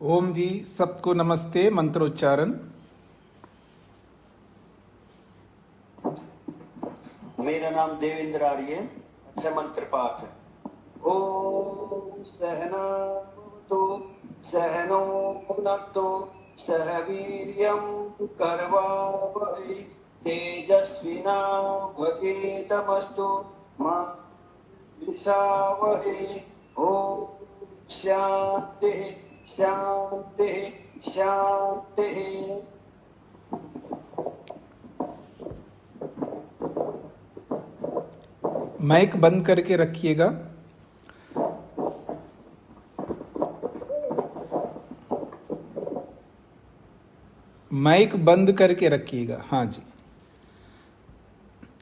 ओम जी, सबको नमस्ते। मंत्रोच्चारण। मेरा नाम देवेंद्र आर्य। अच्छा मंत्र पाठ। ओम सहना भवतु सहनो भुनक्तु सह वीर्यं करवावहै तेजस्विनावधीतमस्तु मा विद्विषावहै। ओम शांति शांति शांति। माइक बंद करके रखिएगा। माइक बंद करके रखिएगा। हाँ जी।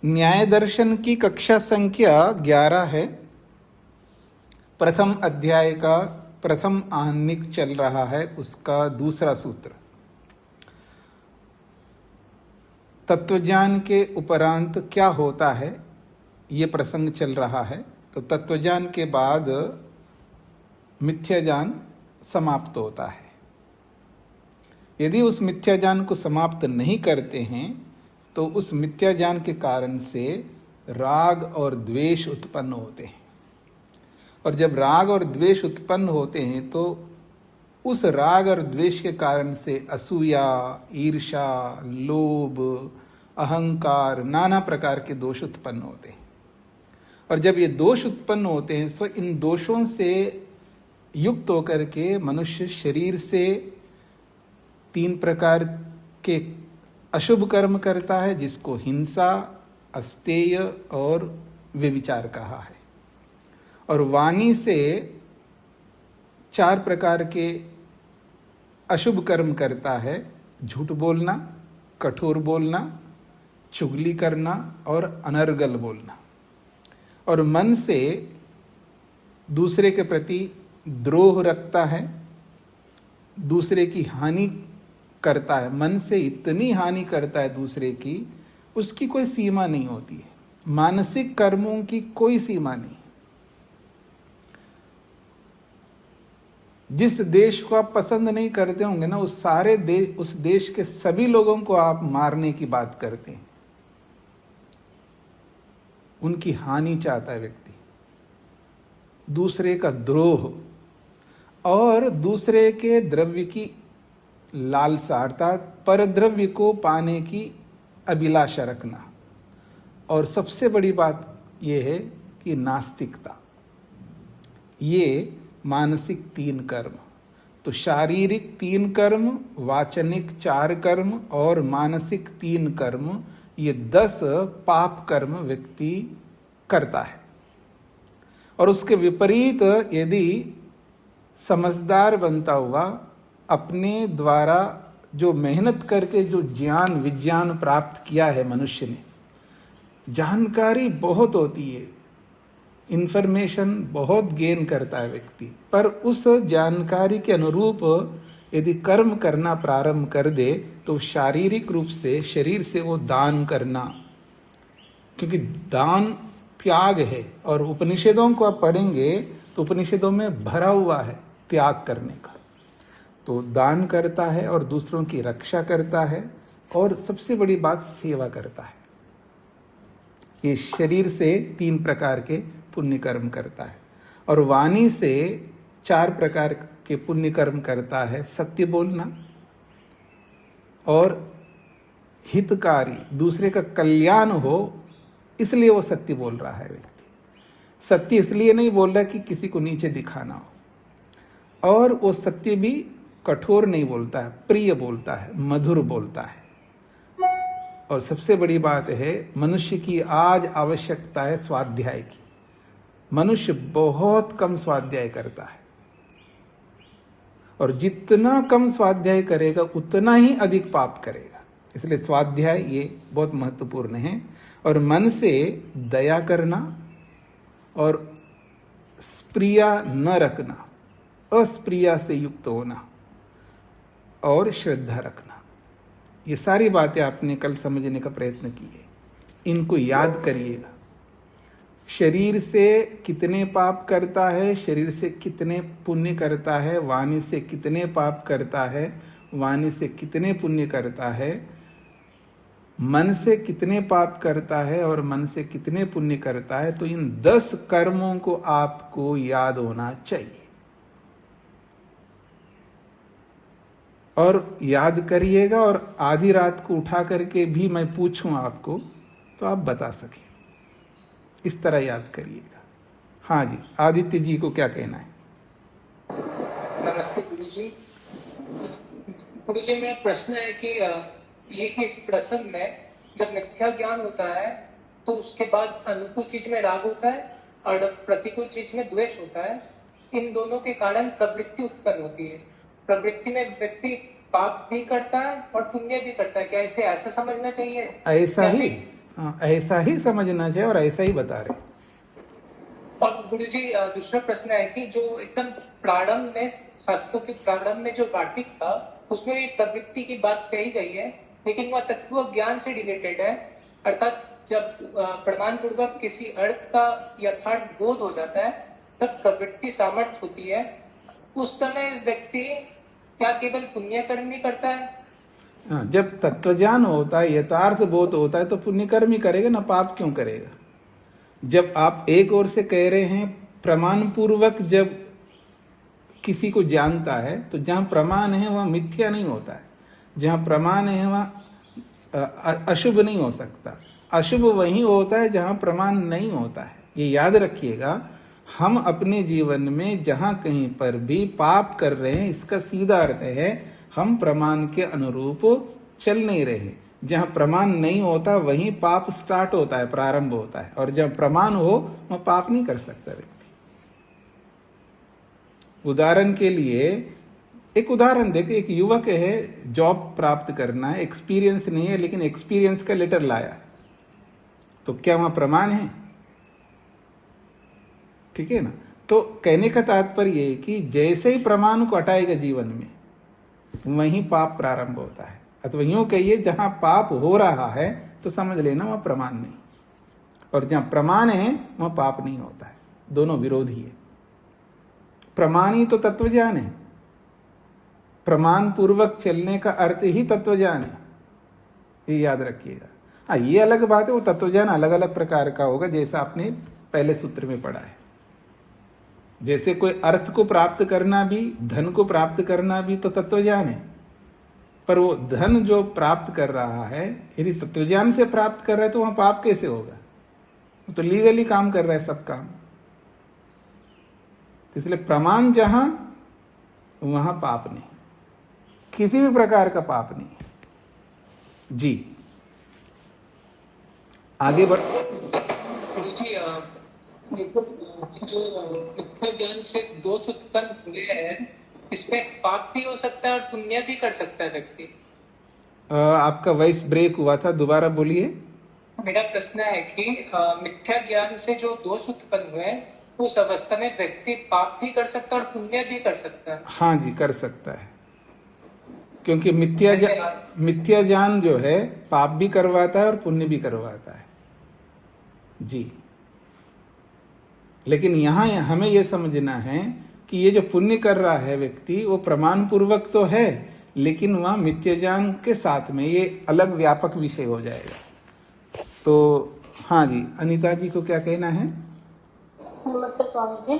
न्याय दर्शन की कक्षा संख्या 11 है। प्रथम अध्याय का प्रथम आहनिक चल रहा है, उसका दूसरा सूत्र। तत्वज्ञान के उपरांत क्या होता है, ये प्रसंग चल रहा है। तो तत्वज्ञान के बाद मिथ्या ज्ञान समाप्त होता है। यदि उस मिथ्या ज्ञान को समाप्त नहीं करते हैं तो उस मिथ्या ज्ञान के कारण से राग और द्वेष उत्पन्न होते हैं। और जब राग और द्वेष उत्पन्न होते हैं तो उस राग और द्वेष के कारण से असूया, ईर्ष्या, लोभ, अहंकार, नाना प्रकार के दोष उत्पन्न होते हैं। और जब ये दोष उत्पन्न होते हैं तो इन दोषों से युक्त होकर के मनुष्य शरीर से 3 प्रकार के अशुभ कर्म करता है, जिसको हिंसा, अस्तेय और व्यभिचार कहा है। और वाणी से 4 प्रकार के अशुभ कर्म करता है, झूठ बोलना, कठोर बोलना, चुगली करना और अनर्गल बोलना। और मन से दूसरे के प्रति द्रोह रखता है, दूसरे की हानि करता है। मन से इतनी हानि करता है दूसरे की, उसकी कोई सीमा नहीं होती है। मानसिक कर्मों की कोई सीमा नहीं। जिस देश को आप पसंद नहीं करते होंगे ना, उस देश के सभी लोगों को आप मारने की बात करते हैं। उनकी हानि चाहता है व्यक्ति, दूसरे का द्रोह और दूसरे के द्रव्य की लालसा, अर्थात परद्रव्य को पाने की अभिलाषा रखना। और सबसे बड़ी बात यह है कि नास्तिकता। ये मानसिक 3 कर्म, तो शारीरिक 3 कर्म, वाचनिक 4 कर्म और मानसिक 3 कर्म, ये 10 पाप कर्म व्यक्ति करता है। और उसके विपरीत यदि समझदार बनता हुआ अपने द्वारा जो मेहनत करके जो ज्ञान विज्ञान प्राप्त किया है मनुष्य ने, जानकारी बहुत होती है, इंफॉर्मेशन बहुत गेन करता है व्यक्ति, पर उस जानकारी के अनुरूप यदि कर्म करना प्रारंभ कर दे तो शारीरिक रूप से शरीर से वो दान करना, क्योंकि दान त्याग है। और उपनिषदों को आप पढ़ेंगे तो उपनिषदों में भरा हुआ है त्याग करने का। तो दान करता है और दूसरों की रक्षा करता है, और सबसे बड़ी बात सेवा करता है। ये शरीर से 3 प्रकार के पुण्य कर्म करता है। और वाणी से 4 प्रकार के पुण्य कर्म करता है। सत्य बोलना और हितकारी, दूसरे का कल्याण हो इसलिए वो सत्य बोल रहा है व्यक्ति। सत्य इसलिए नहीं बोल रहा कि किसी को नीचे दिखाना हो। और वो सत्य भी कठोर नहीं बोलता है, प्रिय बोलता है, मधुर बोलता है। और सबसे बड़ी बात है, मनुष्य की आज आवश्यकता है स्वाध्याय की। मनुष्य बहुत कम स्वाध्याय करता है, और जितना कम स्वाध्याय करेगा उतना ही अधिक पाप करेगा। इसलिए स्वाध्याय ये बहुत महत्वपूर्ण है। और मन से दया करना और स्प्रिया न रखना, अस्प्रिया से युक्त होना और श्रद्धा रखना, ये सारी बातें आपने कल समझने का प्रयत्न की है। इनको याद करिएगा। शरीर से कितने पाप करता है, शरीर से कितने पुण्य करता है, वाणी से कितने पाप करता है, वाणी से कितने पुण्य करता है, मन से कितने पाप करता है और मन से कितने पुण्य करता है, तो इन 10 कर्मों को आपको याद होना चाहिए। और याद करिएगा, और आधी रात को उठा करके भी मैं पूछूं आपको तो आप बता सकें, इस तरह याद करिएगा। हाँ जी, आदित्य जी को क्या कहना है? नमस्ते गुरु जी। गुरु जी, मेरा प्रश्न है कि ये इस प्रसंग में जब मिथ्या ज्ञान होता है तो उसके बाद अनुकूल चीज में राग होता है और प्रतिकूल चीज में द्वेष होता है। इन दोनों के कारण प्रवृत्ति उत्पन्न होती है। प्रवृत्ति में व्यक्ति पाप भी करता है और पुण्य भी करता है। क्या इसे ऐसा समझना चाहिए? ऐसा ही, ऐसा ही समझना चाहिए और ऐसा ही बता रहे। और गुरु जी, दूसरा प्रश्न है कि जो एकदम प्रारंभ में, शास्त्रों के प्रारंभ में जो वार्तिक था उसमें भी प्रवृत्ति की बात कही गई है, लेकिन वह तत्व ज्ञान से रिलेटेड है। अर्थात जब प्रमाण पूर्वक किसी अर्थ का यथार्थ बोध हो जाता है तब प्रवृत्ति सामर्थ्य होती है। उस समय व्यक्ति क्या केवल पुण्य कर्म ही करता है? हाँ, जब तत्वज्ञान होता है, यथार्थ बोध होता है, तो पुण्य कर्म ही करेगा ना, पाप क्यों करेगा? जब आप एक ओर से कह रहे हैं प्रमाण पूर्वक जब किसी को जानता है, तो जहां प्रमाण है वहां मिथ्या नहीं होता है, जहां प्रमाण है वहां अशुभ नहीं हो सकता। अशुभ वही होता है जहां प्रमाण नहीं होता है। ये याद रखिएगा, हम अपने जीवन में जहां कहीं पर भी पाप कर रहे हैं, इसका सीधा अर्थ है हम प्रमाण के अनुरूप चल नहीं रहे। जहां प्रमाण नहीं होता वहीं पाप स्टार्ट होता है, प्रारंभ होता है, और जब प्रमाण हो वह पाप नहीं कर सकता व्यक्ति। उदाहरण के लिए एक उदाहरण देखिए, एक युवक है, जॉब प्राप्त करना है, एक्सपीरियंस नहीं है, लेकिन एक्सपीरियंस का लेटर लाया, तो क्या वहां प्रमाण है? ठीक है ना? तो कहने का तात्पर्य है कि जैसे ही प्रमाण को हटाएगा जीवन में, वहीं पाप प्रारंभ होता है। अथवा यूं कहिए, जहां पाप हो रहा है तो समझ लेना वह प्रमाण नहीं, और जहां प्रमाण है वहां पाप नहीं होता है। दोनों विरोधी है। प्रमाण ही तो तत्वज्ञान है। प्रमाण पूर्वक चलने का अर्थ ही तत्वज्ञान है, ये याद रखिएगा। हाँ, ये अलग बात है, वो तत्वज्ञान अलग अलग प्रकार का होगा, जैसा आपने पहले सूत्र में पढ़ा है। जैसे कोई अर्थ को प्राप्त करना भी, धन को प्राप्त करना भी तो तत्वज्ञान है, पर वो धन जो प्राप्त कर रहा है, यदि तत्वज्ञान से प्राप्त कर रहा है तो वहां पाप कैसे होगा? वो तो लीगली काम कर रहा है सब काम। इसलिए प्रमाण जहां, वहां पाप नहीं, किसी भी प्रकार का पाप नहीं है। जी आगे बढ़। गुरुजी, जो मिथ्या ज्ञान से दोष उत्पन्न हुए हैं, इसमें पाप भी हो सकता है और पुण्य भी कर सकता है व्यक्ति। आपका वॉइस ब्रेक हुआ था, दोबारा बोलिए। मेरा प्रश्न है कि मिथ्या ज्ञान से जो दोष उत्पन्न हुए हैं, उस अवस्था में व्यक्ति पाप भी कर सकता है और पुण्य भी कर सकता है। हाँ जी, कर सकता है, क्योंकि मिथ्या ज्ञान जो है पाप भी करवाता है और पुण्य भी करवाता है। जी, लेकिन यहाँ हमें यह समझना है कि ये जो पुण्य कर रहा है व्यक्ति, वो प्रमाण पूर्वक तो है, लेकिन वह मिथ्या ज्ञान के साथ में ये अलग व्यापक विषय हो जाएगा। तो हाँ जी, अनीता जी को क्या कहना है? नमस्ते स्वामी जी।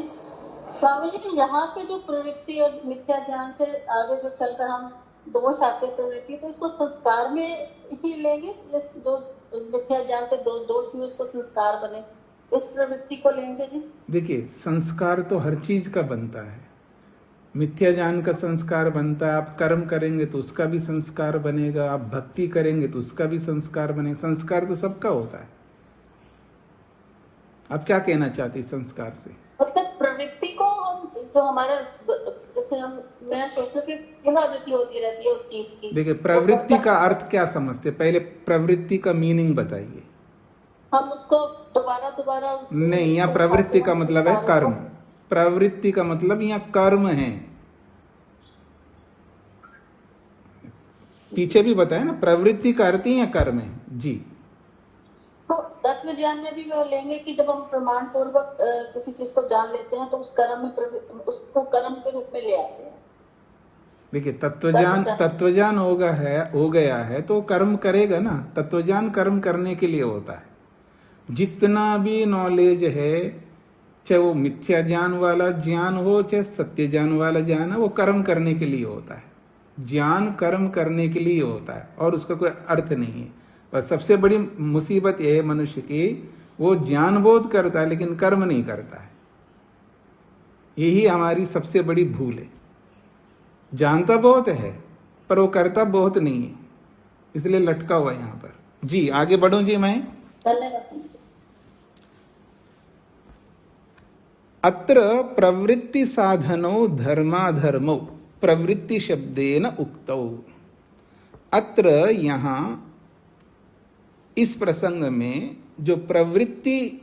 स्वामी जी, यहाँ पे जो प्रवृत्ति और मिथ्या ज्ञान से आगे जो चलकर हम दोष आते प्रवृत्ति, तो इसको संस्कार में ही लेंगे? इस जो मिथ्या ज्ञान से दोष हुए उसको संस्कार बने, इस प्रवृत्ति को लेंगे जी? देखिए, संस्कार तो हर चीज का बनता है। मिथ्या ज्ञान का संस्कार बनता है, आप कर्म करेंगे तो उसका भी संस्कार बनेगा, आप भक्ति करेंगे तो उसका भी संस्कार बनेगा। संस्कार तो सबका होता है। आप क्या कहना चाहते हैं संस्कार से? मतलब प्रवृत्ति को हम जो हमारा, जैसे मैं सोचती हूँ कि पुनरावृत्ति होती रहती है उस चीज की। देखिए, प्रवृत्ति का अर्थ क्या समझते? पहले प्रवृत्ति का मीनिंग बताइए। हम उसको दोबारा नहीं, यहाँ प्रवृत्ति का मतलब है कर्म। प्रवृत्ति का मतलब यहाँ कर्म है। पीछे भी बताया ना, प्रवृत्ति का अर्थ ही यहाँ कर्म है। जी, तो तत्व ज्ञान में भी वो लेंगे कि जब हम प्रमाण पूर्वक किसी चीज को जान लेते हैं तो उस कर्म में उसको कर्म के रूप में ले आते हैं। देखिए, तत्वज्ञान हो गया है तो कर्म करेगा ना। तत्वज्ञान कर्म करने के लिए होता है। जितना भी नॉलेज है, चाहे वो मिथ्या ज्ञान वाला ज्ञान हो चाहे सत्य ज्ञान वाला ज्ञान है, वो कर्म करने के लिए होता है। ज्ञान कर्म करने के लिए होता है और उसका कोई अर्थ नहीं है। बस सबसे बड़ी मुसीबत यह है मनुष्य की, वो ज्ञान बोध करता है लेकिन कर्म नहीं करता है। यही हमारी सबसे बड़ी भूल है। जानता बहुत है पर वो करता बहुत नहीं है, इसलिए लटका हुआ है यहाँ पर। जी आगे बढ़ूं जी मैं। धन्यवाद स्वामी जी। अत्र प्रवृत्ति साधनो धर्माधर्मो प्रवृत्ति शब्देन उक्तौ। अत्र यहाँ इस प्रसंग में जो प्रवृत्ति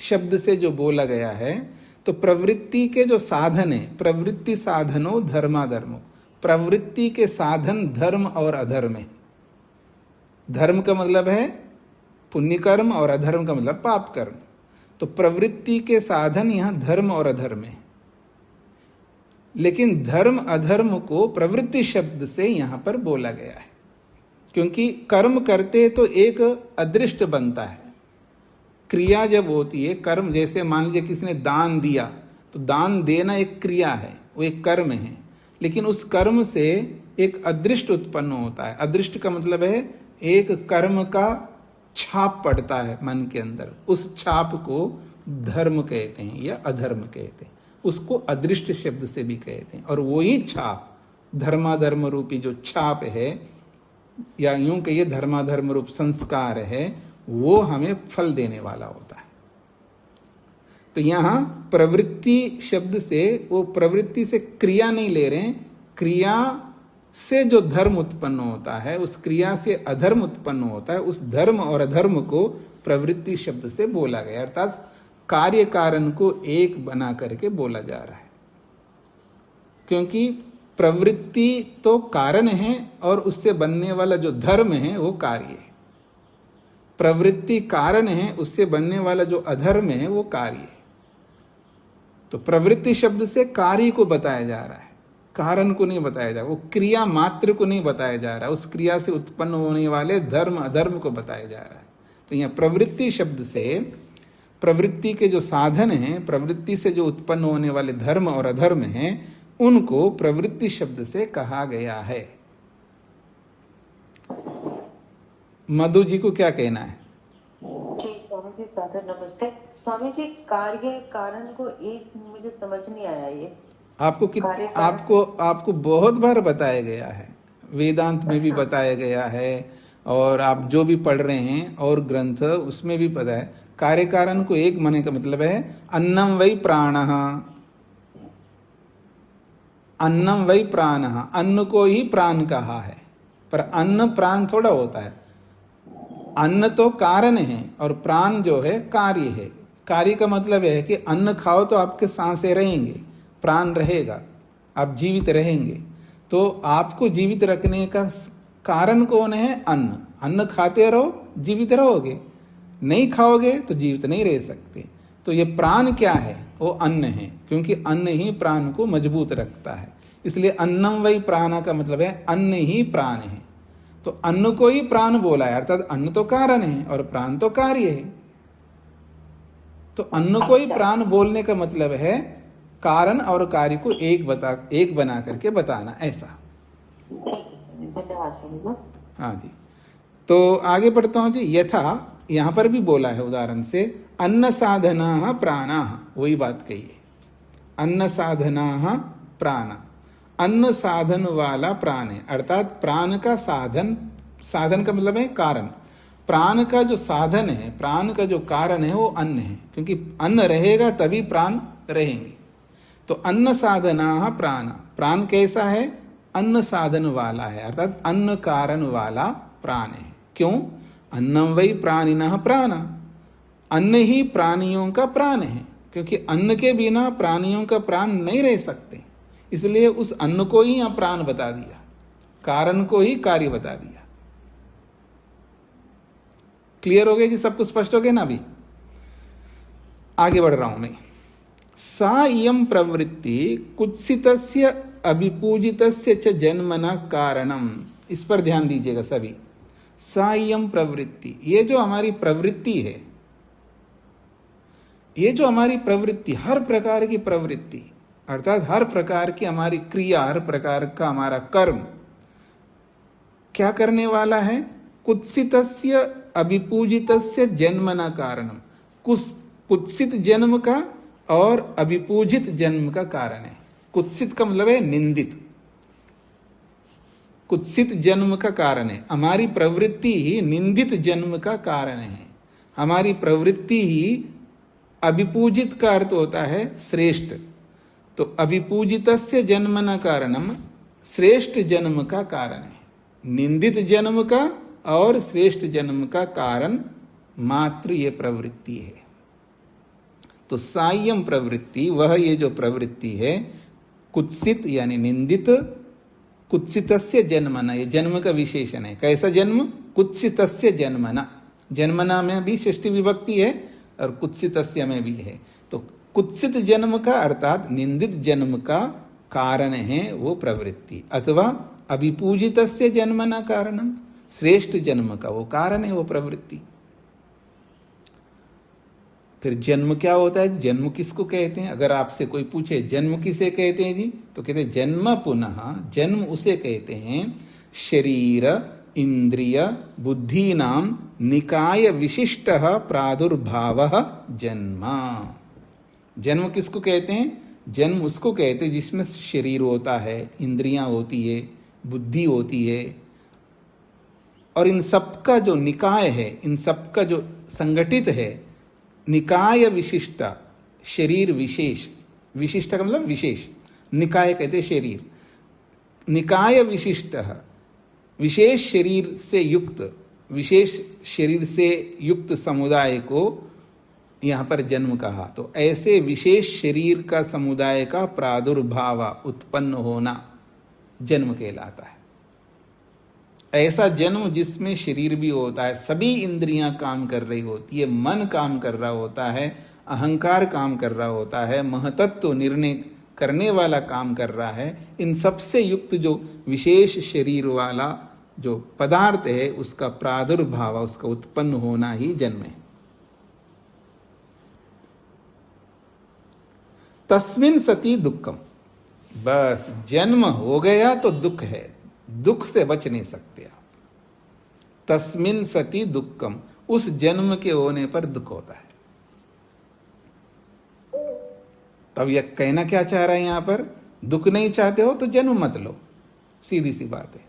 शब्द से जो बोला गया है, तो प्रवृत्ति के जो साधन है, प्रवृत्ति साधनो धर्माधर्मो, प्रवृत्ति के साधन धर्म और अधर्म है। धर्म का मतलब है पुण्य कर्म और अधर्म का मतलब पाप कर्म। तो प्रवृत्ति के साधन यहां धर्म और अधर्म है, लेकिन धर्म अधर्म को प्रवृत्ति शब्द से यहां पर बोला गया है, क्योंकि कर्म करते तो एक अदृष्ट बनता है। क्रिया जब होती है, कर्म, जैसे मान लीजिए किसी ने दान दिया, तो दान देना एक क्रिया है, वो एक कर्म है, लेकिन उस कर्म से एक अदृष्ट उत्पन्न होता है। अदृष्ट का मतलब है एक कर्म का छाप पड़ता है मन के अंदर, उस छाप को धर्म कहते हैं या अधर्म कहते हैं। उसको अदृष्ट शब्द से भी कहते हैं। और वही छाप, धर्माधर्म रूपी जो छाप है, या यूं कहिए धर्माधर्म रूप संस्कार है, वो हमें फल देने वाला होता है। तो यहां प्रवृत्ति शब्द से, वो प्रवृत्ति से क्रिया नहीं ले रहे हैं, क्रिया से जो धर्म उत्पन्न होता है, उस क्रिया से अधर्म उत्पन्न होता है, उस धर्म और अधर्म को प्रवृत्ति शब्द से बोला गया, अर्थात कार्य कारण को एक बना करके बोला जा रहा है। क्योंकि प्रवृत्ति तो कारण है और उससे बनने वाला जो धर्म है वो कार्य है। प्रवृत्ति कारण है, उससे बनने वाला जो अधर्म है वो कार्य है। तो प्रवृत्ति शब्द से कार्य को बताया जा रहा है, कारण को नहीं बताया जा रहा, वो क्रिया मात्र को नहीं बताया जा रहा, उस क्रिया से उत्पन्न होने वाले धर्म अधर्म को बताया जा रहा है। तो यहाँ प्रवृत्ति शब्द से प्रवृत्ति के जो साधन हैं, प्रवृत्ति से जो उत्पन्न होने वाले धर्म और अधर्म हैं, उनको प्रवृत्ति शब्द से कहा गया है। मधु जी को क्या कहना है? जी स्वामी जी, सादर नमस्ते। स्वामी जी, कार्य कारण को एक मुझे समझ नहीं आया। ये आपको बहुत बार बताया गया है, वेदांत में भी बताया गया है, और आप जो भी पढ़ रहे हैं और ग्रंथ उसमें भी पता है। कार्य कारण को एक मानने का मतलब है अन्नम वै प्राणः, अन्नम वै प्राणः, अन्न को ही प्राण कहा है, पर अन्न प्राण थोड़ा होता है। अन्न तो कारण है और प्राण जो है कार्य है। कार्य का मतलब है कि अन्न खाओ तो आपके सांसें रहेंगे, प्राण रहेगा, आप जीवित रहेंगे। तो आपको जीवित रखने का कारण कौन है? अन्न। अन्न खाते रहो, जीवित रहोगे, नहीं खाओगे तो जीवित नहीं रह सकते। तो ये प्राण क्या है? वो अन्न है, क्योंकि अन्न ही प्राण को मजबूत रखता है। इसलिए अन्नम वै प्राण का मतलब है अन्न ही प्राण है। तो अन्न को ही प्राण बोला है, अर्थात अन्न तो कारण है और प्राण तो कार्य है। तो अन्न को ही प्राण बोलने का मतलब है कारण और कार्य को एक बना करके बताना, ऐसा। धन्यवाद स्वामी। हाँ जी, तो आगे बढ़ता हूं जी। यथा यहां पर भी बोला है उदाहरण से, अन्न साधना प्राणा, वही बात कही है। अन्न साधना प्राण, अन्न साधन वाला प्राण है, अर्थात प्राण का साधन, साधन का मतलब है कारण। प्राण का जो साधन है, प्राण का जो कारण है वो अन्न है, क्योंकि अन्न रहेगा तभी प्राण रहेंगे। तो अन्न साधना प्राण, प्राण कैसा है? अन्न साधन वाला है, अर्थात अन्न कारण वाला प्राण है। क्यों? अन्नम वै प्राणिनः प्राण, अन्न ही प्राणियों का प्राण है, क्योंकि अन्न के बिना प्राणियों का प्राण नहीं रह सकते। इसलिए उस अन्न को ही यहाँ प्राण बता दिया, कारण को ही कार्य बता दिया। क्लियर हो गया जी? सब कुछ स्पष्ट हो गया ना? अभी आगे बढ़ रहा हूं मैं। सा इयं प्रवृत्ति कुत्सितस्य अभिपूजितस्य च जन्मना कारणम। इस पर ध्यान दीजिएगा सभी। सा इयं प्रवृत्ति, ये जो हमारी प्रवृत्ति है, ये जो हमारी प्रवृत्ति, हर प्रकार की प्रवृत्ति अर्थात हर प्रकार की हमारी क्रिया, हर प्रकार का हमारा कर्म क्या करने वाला है? कुत्सितस्य अभिपूजितस्य जन्मना कारणम। कुत्सित जन्म का और अभिपूजित जन्म का कारण है। कुत्सित का मतलब है निंदित, कुत्सित जन्म का कारण है। हमारी प्रवृत्ति ही निंदित जन्म का कारण है। हमारी प्रवृत्ति ही, अभिपूजित का अर्थ होता है श्रेष्ठ, तो अभिपूजितस्य जन्मना कारणम, श्रेष्ठ जन्म का कारण है। निंदित जन्म का और श्रेष्ठ जन्म का कारण मात्र ये प्रवृत्ति है। तो सायम प्रवृत्ति, वह ये जो प्रवृत्ति है, कुत्सित यानी निंदित, कुत्सितस्य जन्मना, ये जन्म का विशेषण है। कैसा जन्म? कुत्सितस्य जन्मना। जन्मना में भी षष्ठी विभक्ति है और कुत्सितस्य में भी है। तो कुत्सित जन्म का अर्थात निंदित जन्म का कारण है वो प्रवृत्ति, अथवा अभिपूजितस्य जन्मना कारणम, श्रेष्ठ जन्म का वो कारण है वो प्रवृत्ति। फिर जन्म क्या होता है? जन्म किसको कहते हैं? अगर आपसे कोई पूछे जन्म किसे कहते हैं जी, तो कहते हैं जन्म पुनः, जन्म उसे कहते हैं शरीर इंद्रिय बुद्धि नाम निकाय विशिष्ट प्रादुर्भाव जन्म। जन्म किसको कहते हैं? जन्म उसको कहते हैं जिसमें शरीर होता है, इंद्रियां होती है, बुद्धि होती है, और इन सब का जो निकाय है, इन सब का जो संगठित है, निकाय विशिष्ट, शरीर विशेष, विशिष्ट का मतलब विशेष, निकाय कहते शरीर, निकाय विशिष्ट, विशेष शरीर से युक्त, विशेष शरीर से युक्त समुदाय को यहाँ पर जन्म कहा। तो ऐसे विशेष शरीर का समुदाय का प्रादुर्भाव, उत्पन्न होना जन्म कहलाता है। ऐसा जन्म जिसमें शरीर भी होता है, सभी इंद्रियां काम कर रही होती है, मन काम कर रहा होता है, अहंकार काम कर रहा होता है, महतत्व निर्णय करने वाला काम कर रहा है, इन सबसे युक्त जो विशेष शरीर वाला जो पदार्थ है, उसका प्रादुर्भाव, उसका उत्पन्न होना ही जन्म है। तस्मिन सती दुखम, बस जन्म हो गया तो दुख है, दुख से बच नहीं सकते आप। तस्मिन सती दुखम, उस जन्म के होने पर दुख होता है। तब यह कहना क्या चाह रहा है यहां पर? दुख नहीं चाहते हो तो जन्म मत लो, सीधी सी बात है।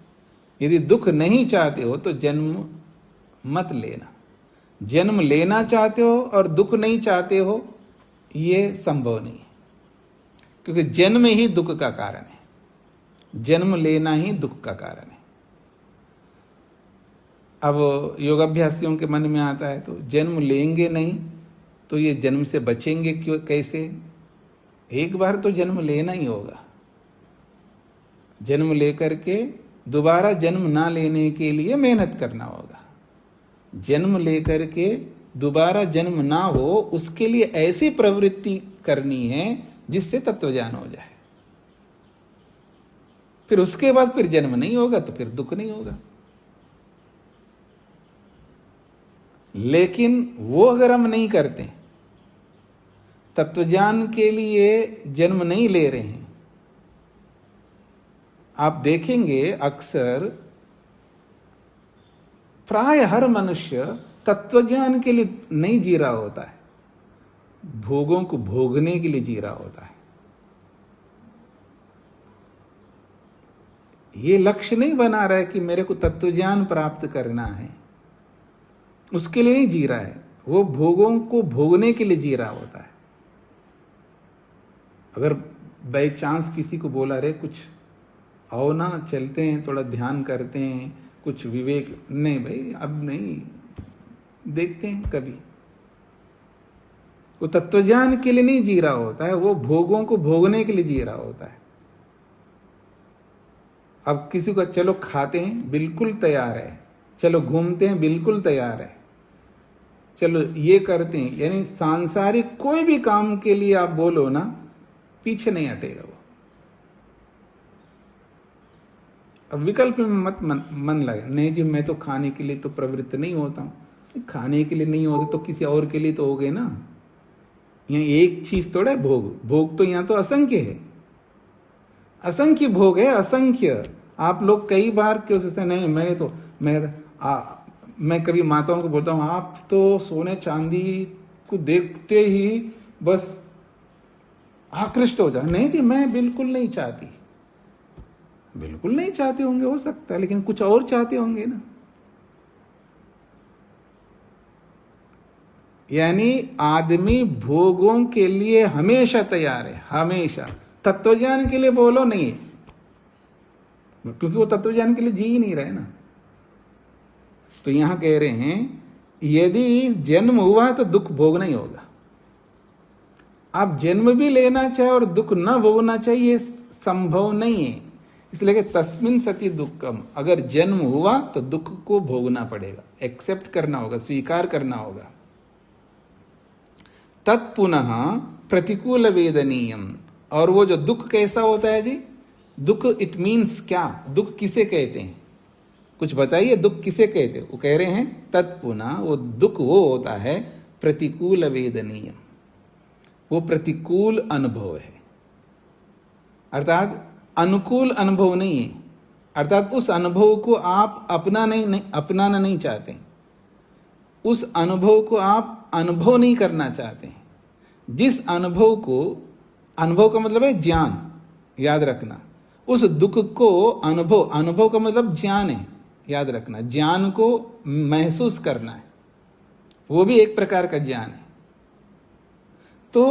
यदि दुख नहीं चाहते हो तो जन्म मत लेना। जन्म लेना चाहते हो और दुख नहीं चाहते हो, यह संभव नहीं है, क्योंकि जन्म ही दुख का कारण है। जन्म लेना ही दुख का कारण है। अब योगाभ्यासियों के मन में आता है, तो जन्म लेंगे नहीं तो ये जन्म से बचेंगे क्यों, कैसे? एक बार तो जन्म लेना ही होगा। जन्म लेकर के दोबारा जन्म ना लेने के लिए मेहनत करना होगा। जन्म लेकर के दोबारा जन्म ना हो, उसके लिए ऐसी प्रवृत्ति करनी है जिससे तत्वज्ञान हो जाए। फिर उसके बाद फिर जन्म नहीं होगा तो फिर दुख नहीं होगा। लेकिन वो अगर हम नहीं करते, तत्वज्ञान के लिए जन्म नहीं ले रहे हैं, आप देखेंगे अक्सर प्राय हर मनुष्य तत्वज्ञान के लिए नहीं जी रहा होता है, भोगों को भोगने के लिए जी रहा होता है। ये लक्ष्य नहीं बना रहा है कि मेरे को तत्वज्ञान प्राप्त करना है, उसके लिए नहीं जी रहा है, वो भोगों को भोगने के लिए जी रहा होता है। अगर बाई चांस किसी को बोला, रे कुछ आओ ना, चलते हैं, थोड़ा ध्यान करते हैं, कुछ विवेक, नहीं भाई अब नहीं, देखते हैं कभी। वो तत्वज्ञान के लिए नहीं जी रहा होता है, वो भोगों को भोगने के लिए जी रहा होता है। अब किसी को चलो खाते हैं, बिल्कुल तैयार है, चलो घूमते हैं, बिल्कुल तैयार है, चलो ये करते हैं, यानी सांसारिक कोई भी काम के लिए आप बोलो ना, पीछे नहीं हटेगा वो। अब विकल्प में मत मन लगे, नहीं जी मैं तो खाने के लिए तो प्रवृत्त नहीं होता हूं। खाने के लिए नहीं होते तो किसी और के लिए तो हो गए ना। यहाँ एक चीज थोड़ा है भोग, भोग तो यहाँ तो असंख्य है, असंख्य भोग है, असंख्य। आप लोग कई बार क्यों सोचते हैं, नहीं मैं कभी माताओं को बोलता हूं आप तो सोने चांदी को देखते ही बस आकृष्ट हो जाए। नहीं जी मैं बिल्कुल नहीं चाहती, बिल्कुल नहीं चाहते होंगे, हो सकता है, लेकिन कुछ और चाहते होंगे ना। यानी आदमी भोगों के लिए हमेशा तैयार है, हमेशा। तत्वज्ञान के लिए बोलो नहीं, क्योंकि वो तत्वज्ञान के लिए जी ही नहीं रहे ना। तो यहां कह रहे हैं यदि जन्म हुआ तो दुख भोगना ही होगा। आप जन्म भी लेना चाहे और दुख न भोगना चाहिए, संभव नहीं है। इसलिए कि तस्मिन सति दुखम, अगर जन्म हुआ तो दुख को भोगना पड़ेगा, एक्सेप्ट करना होगा, स्वीकार करना होगा। तत्पुनः प्रतिकूल वेदनीयम, और वो जो दुख कैसा होता है जी? दुख इट मीन्स क्या? दुख किसे कहते हैं? कुछ बताइए, दुख किसे कहते हैं? वो कह रहे हैं तत्पुनः, वो दुख वो होता है प्रतिकूल वेदनीयम, वो प्रतिकूल अनुभव है, अर्थात अनुकूल अनुभव नहीं है। अर्थात उस अनुभव को आप अपनाना नहीं चाहते, उस अनुभव को आप अनुभव नहीं करना चाहते। जिस अनुभव को, अनुभव का मतलब है ज्ञान, याद रखना। उस दुख को अनुभव का मतलब ज्ञान है, याद रखना। ज्ञान को महसूस करना है, वो भी एक प्रकार का ज्ञान है। तो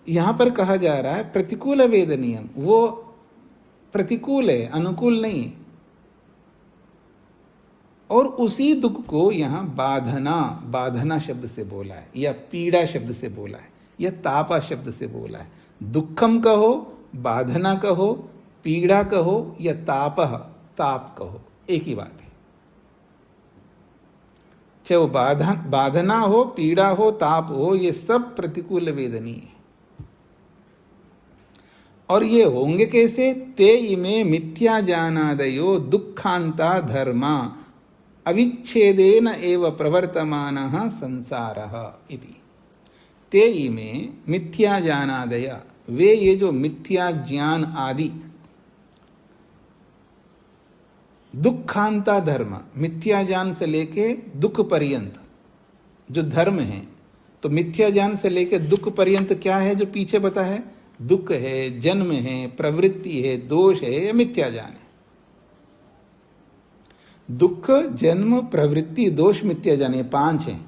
यहां पर कहा जा रहा है प्रतिकूल वेदनीयम, वो प्रतिकूल है, अनुकूल नहीं है। और उसी दुख को यहां बाधना शब्द से बोला है, या पीड़ा शब्द से बोला है, या तापा शब्द से बोला है। दुखम कहो, बाधना कहो, पीड़ा कहो, या ताप कहो, एक ही बात है। चाहे वो बाधना हो, पीड़ा हो, ताप हो, ये सब प्रतिकूल वेदनी है। और ये होंगे कैसे? ते इमे मिथ्या जानादयो दुखांता धर्मा अविच्छेदेन एव प्रवर्तमानः संसारः इति। ते इमे मिथ्या जानादय, वे ये जो मिथ्या ज्ञान आदि, दुखांता धर्म, मिथ्या ज्ञान से लेके दुख पर्यंत जो धर्म है, तो मिथ्या ज्ञान से लेके दुख पर्यंत क्या है जो पीछे बता है? दुख है, जन्म है, प्रवृत्ति है, दोष है, या मिथ्या ज्ञान है। दुख, जन्म, प्रवृत्ति, दोष, मिथ्या ज्ञान, ये 5 हैं।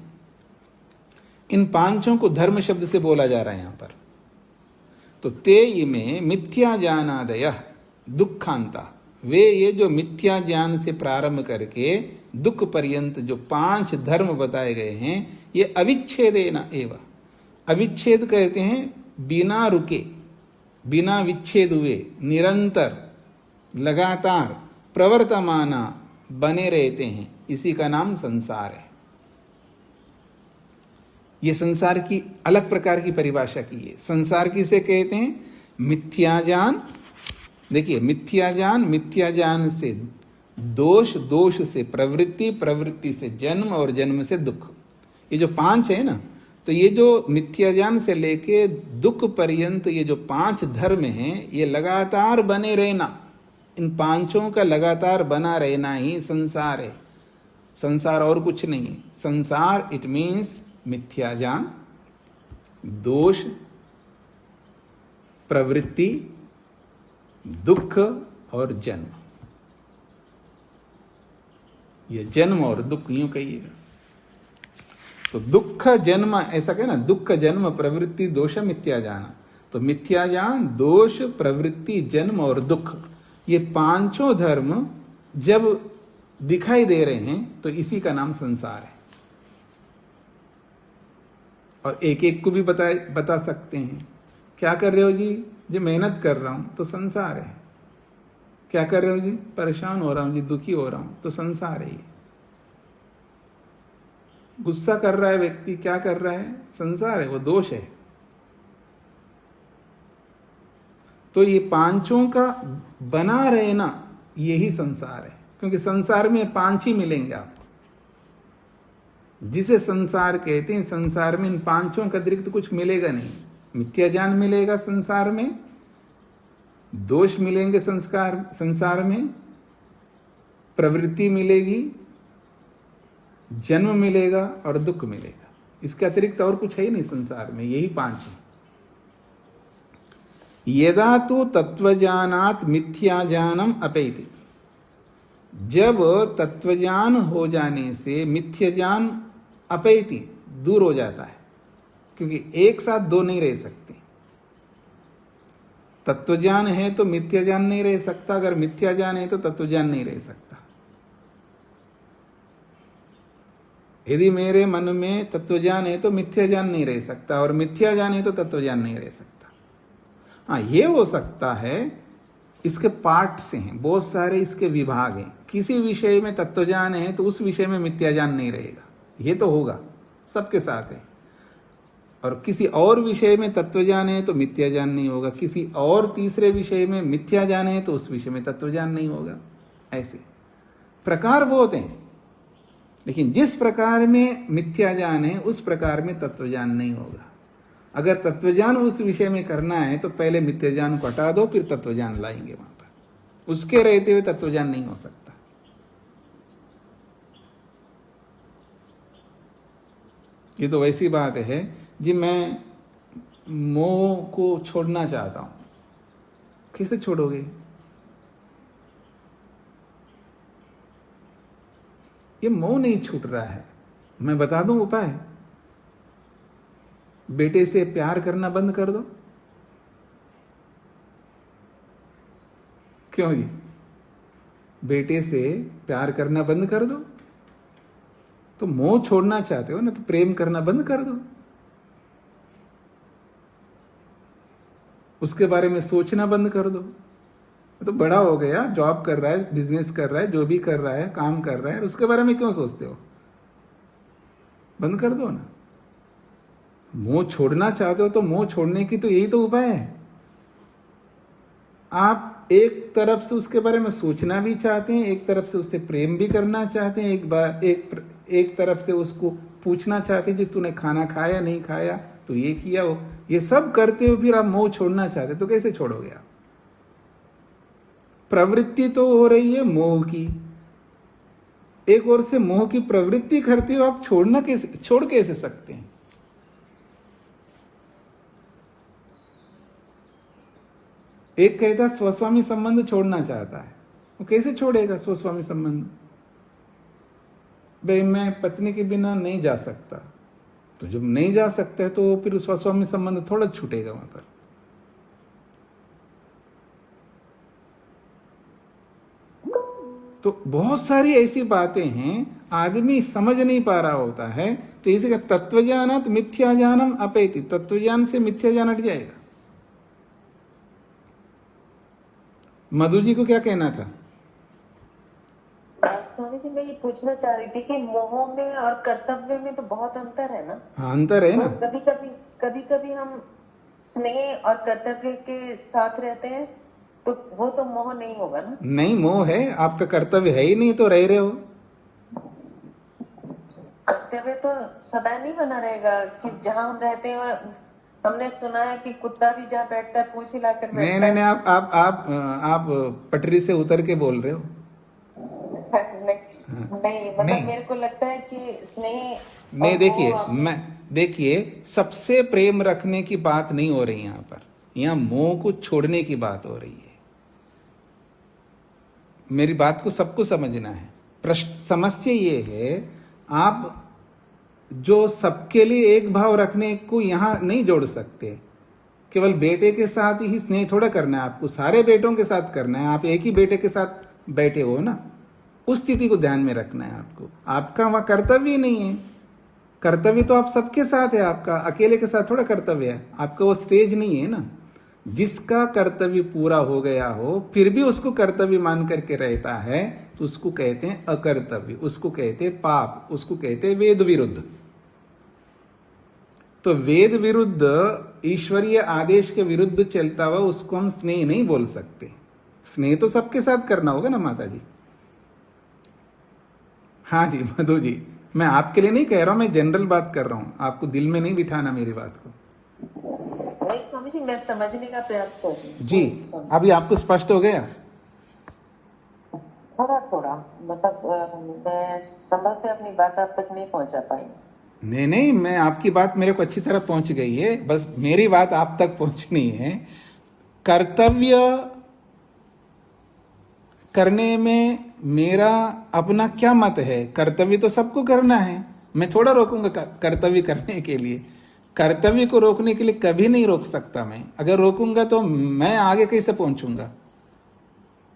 इन 5 को धर्म शब्द से बोला जा रहा है यहां पर। तो ते इमे मिथ्या ज्ञानादय दुखांता, वे ये जो मिथ्या ज्ञान से प्रारंभ करके दुख पर्यंत जो 5 धर्म बताए गए हैं, ये अविच्छेदेन एव, अविच्छेद कहते हैं बिना रुके, बिना विच्छेद हुए, निरंतर, लगातार, प्रवर्तमाना, बने रहते हैं। इसी का नाम संसार है। ये संसार की अलग प्रकार की परिभाषा की है। संसार किसे कहते हैं? मिथ्या ज्ञान। देखिए, मिथ्या ज्ञान से दोष, दोष से प्रवृत्ति, प्रवृत्ति से जन्म, और जन्म से दुख। ये जो 5 है ना, तो ये जो मिथ्या ज्ञान से लेके दुख पर्यंत ये जो 5 धर्म हैं, ये लगातार बने रहना, इन 5 का लगातार बना रहना ही संसार है। संसार और कुछ नहीं है। संसार इट मीन्स मिथ्या ज्ञान, दोष, प्रवृत्ति, दुख और जन्म। ये जन्म और दुख यूं कहिएगा तो दुख जन्म, ऐसा कहे ना, दुख जन्म प्रवृत्ति दोष मिथ्या ज्ञान। तो मिथ्या ज्ञान, दोष, प्रवृत्ति, जन्म और दुख, ये 5 धर्म जब दिखाई दे रहे हैं तो इसी का नाम संसार है। और एक एक को भी बता सकते हैं। क्या कर रहे हो जी? जी मेहनत कर रहा हूं तो संसार है। क्या कर रहे हो जी? परेशान हो रहा हूं जी, दुखी हो रहा हूं, तो संसार है। गुस्सा कर रहा है व्यक्ति, क्या कर रहा है? संसार है, वो दोष है। तो ये पांचों का बना रहना यही संसार है, क्योंकि संसार में पांच ही मिलेंगे आपको। जिसे संसार कहते हैं, संसार में इन पांचों का अतिरिक्त कुछ मिलेगा नहीं। मिथ्या ज्ञान मिलेगा संसार में, दोष मिलेंगे संसार में, प्रवृत्ति मिलेगी, जन्म मिलेगा और दुख मिलेगा। इसके अतिरिक्त और कुछ है ही नहीं संसार में, यही पांच है। यदा तो तत्वज्ञानात् मिथ्याज्ञानम अपैति, जब तत्वज्ञान हो जाने से मिथ्याज्ञान अपैति दूर हो जाता है, क्योंकि एक साथ दो नहीं रह सकते। तत्वज्ञान है तो मिथ्याज्ञान नहीं रह सकता, अगर मिथ्याज्ञान है तो तत्वज्ञान नहीं रह सकता। यदि मेरे मन में तत्वज्ञान है तो मिथ्याज्ञान नहीं रह सकता, और मिथ्याज्ञान है तो तत्वज्ञान नहीं रह सकता। हाँ, ये हो सकता है, इसके पार्ट से हैं, बहुत सारे इसके विभाग हैं। किसी विषय में तत्वज्ञान है तो उस विषय में मिथ्याज्ञान नहीं रहेगा, ये तो होगा, सबके साथ है। और किसी और विषय में तत्वज्ञान है तो मिथ्याज्ञान नहीं होगा, किसी और तीसरे विषय में मिथ्याज्ञान है तो उस विषय में तत्वज्ञान नहीं होगा। ऐसे प्रकार बहुत हैं, लेकिन जिस प्रकार में मिथ्याज्ञान है उस प्रकार में तत्वज्ञान नहीं होगा। अगर तत्वज्ञान उस विषय में करना है तो पहले मिथ्याज्ञान को हटा दो, फिर तत्वज्ञान लाएंगे वहां पर। उसके रहते हुए तत्वज्ञान नहीं हो सकता। ये तो वैसी बात है जी, मैं मोह को छोड़ना चाहता हूं। कैसे छोड़ोगे? ये मोह नहीं छूट रहा है। मैं बता दूं उपाय, बेटे से प्यार करना बंद कर दो। क्यों जी? बेटे से प्यार करना बंद कर दो, तो मोह छोड़ना चाहते हो ना, तो प्रेम करना बंद कर दो। उसके बारे में सोचना बंद कर दो। तो बड़ा हो गया, जॉब कर रहा है, बिजनेस कर रहा है, जो भी कर रहा है, काम कर रहा है, उसके बारे में क्यों सोचते हो? बंद कर दो ना। मोह छोड़ना चाहते हो तो मोह छोड़ने की तो यही तो उपाय है। आप एक तरफ से उसके बारे में सोचना भी चाहते हैं, एक तरफ से उससे प्रेम भी करना चाहते हैं, एक तरफ से उसको पूछना चाहते हैं कि तूने खाना खाया नहीं खाया, तो ये किया हो, ये सब करते हो, फिर आप मोह छोड़ना चाहते तो कैसे छोड़ोगे आप? प्रवृत्ति तो हो रही है मोह की, एक ओर से मोह की प्रवृत्ति करते हो, आप छोड़ कैसे सकते हैं? एक कहता स्वस्वामी संबंध छोड़ना चाहता है, वो कैसे छोड़ेगा स्वस्वामी संबंध? भाई मैं पत्नी के बिना नहीं जा सकता, तो जब नहीं जा सकता है तो फिर स्वस्वामी संबंध थोड़ा छूटेगा वहां पर। तो बहुत सारी ऐसी बातें हैं, आदमी समझ नहीं पा रहा होता है। तो इसी का तत्वज्ञानात् मिथ्याज्ञानम अपैति, तत्वज्ञान से मिथ्याज्ञान हट जाएगा। मधु जी को क्या कहना था? स्वामी जी, मैं ये पूछना चाह रही थी कि मोह में और कर्तव्य में तो बहुत अंतर है ना? हाँ, अंतर है ना। कभी कभी हम स्नेह और कर्तव्य के साथ रहते हैं, तो वो तो मोह नहीं होगा ना? नहीं, मोह है, आपका कर्तव्य है ही नहीं तो रह रहे हो। कर्तव्य तो सदा नहीं बना रहेगा कि जहाँ हम रहते हैं, हमने सुना है कि कुत्ता भी जहाँ बैठता है पूंछ हिलाकर बैठता है। नहीं, आप पटरी से उतर के बोल रहे हो। नहीं, मतलब मेरे को लगता है कि स्नेह नहीं, देखिए सबसे प्रेम रखने की बात नहीं हो रही यहाँ पर, यहाँ मोह को छोड़ने की बात हो रही है। मेरी बात को सबको समझना है। प्रश्न समस्या ये है, आप जो सबके लिए एक भाव रखने को यहाँ नहीं जोड़ सकते। केवल बेटे के साथ ही स्नेह थोड़ा करना है आपको, सारे बेटों के साथ करना है। आप एक ही बेटे के साथ बैठे हो ना, उस स्थिति को ध्यान में रखना है आपको। आपका वहां कर्तव्य नहीं है, कर्तव्य तो आप सबके साथ है, आपका अकेले के साथ थोड़ा कर्तव्य है, आपका वो स्टेज नहीं है ना। जिसका कर्तव्य पूरा हो गया हो फिर भी उसको कर्तव्य मान करके रहता है तो उसको कहते हैं अकर्तव्य, उसको कहते हैं पाप, उसको कहते हैं वेद विरुद्ध। तो वेद विरुद्ध ईश्वरीय आदेश के विरुद्ध चलता हुआ उसको हम स्नेह नहीं बोल सकते। स्नेह तो सबके साथ करना होगा ना माता जी। हाँ जी मधु जी, मैं आपके लिए नहीं कह रहा हूं, मैं जनरल बात कर रहा हूं, आपको दिल में नहीं बिठाना मेरी बात को। नहीं स्वामी जी, मैं समझने का प्रयास कर रही हूँ जी अभी आपको स्पष्ट हो गया? थोड़ा थोड़ा, मतलब मैं संभवतः अपनी बात आप तक नहीं पहुंचा पाई। नहीं नहीं, मैं आपकी बात मेरे को अच्छी तरह पहुंच गई है, बस मेरी बात आप तक पहुंचनी है। कर्तव्य करने में मेरा अपना क्या मत है? कर्तव्य तो सबको करना है, मैं थोड़ा रोकूंगा कर्तव्य करने के लिए। कर्तव्य को रोकने के लिए कभी नहीं रोक सकता मैं। अगर रोकूंगा तो मैं आगे कैसे पहुंचूंगा?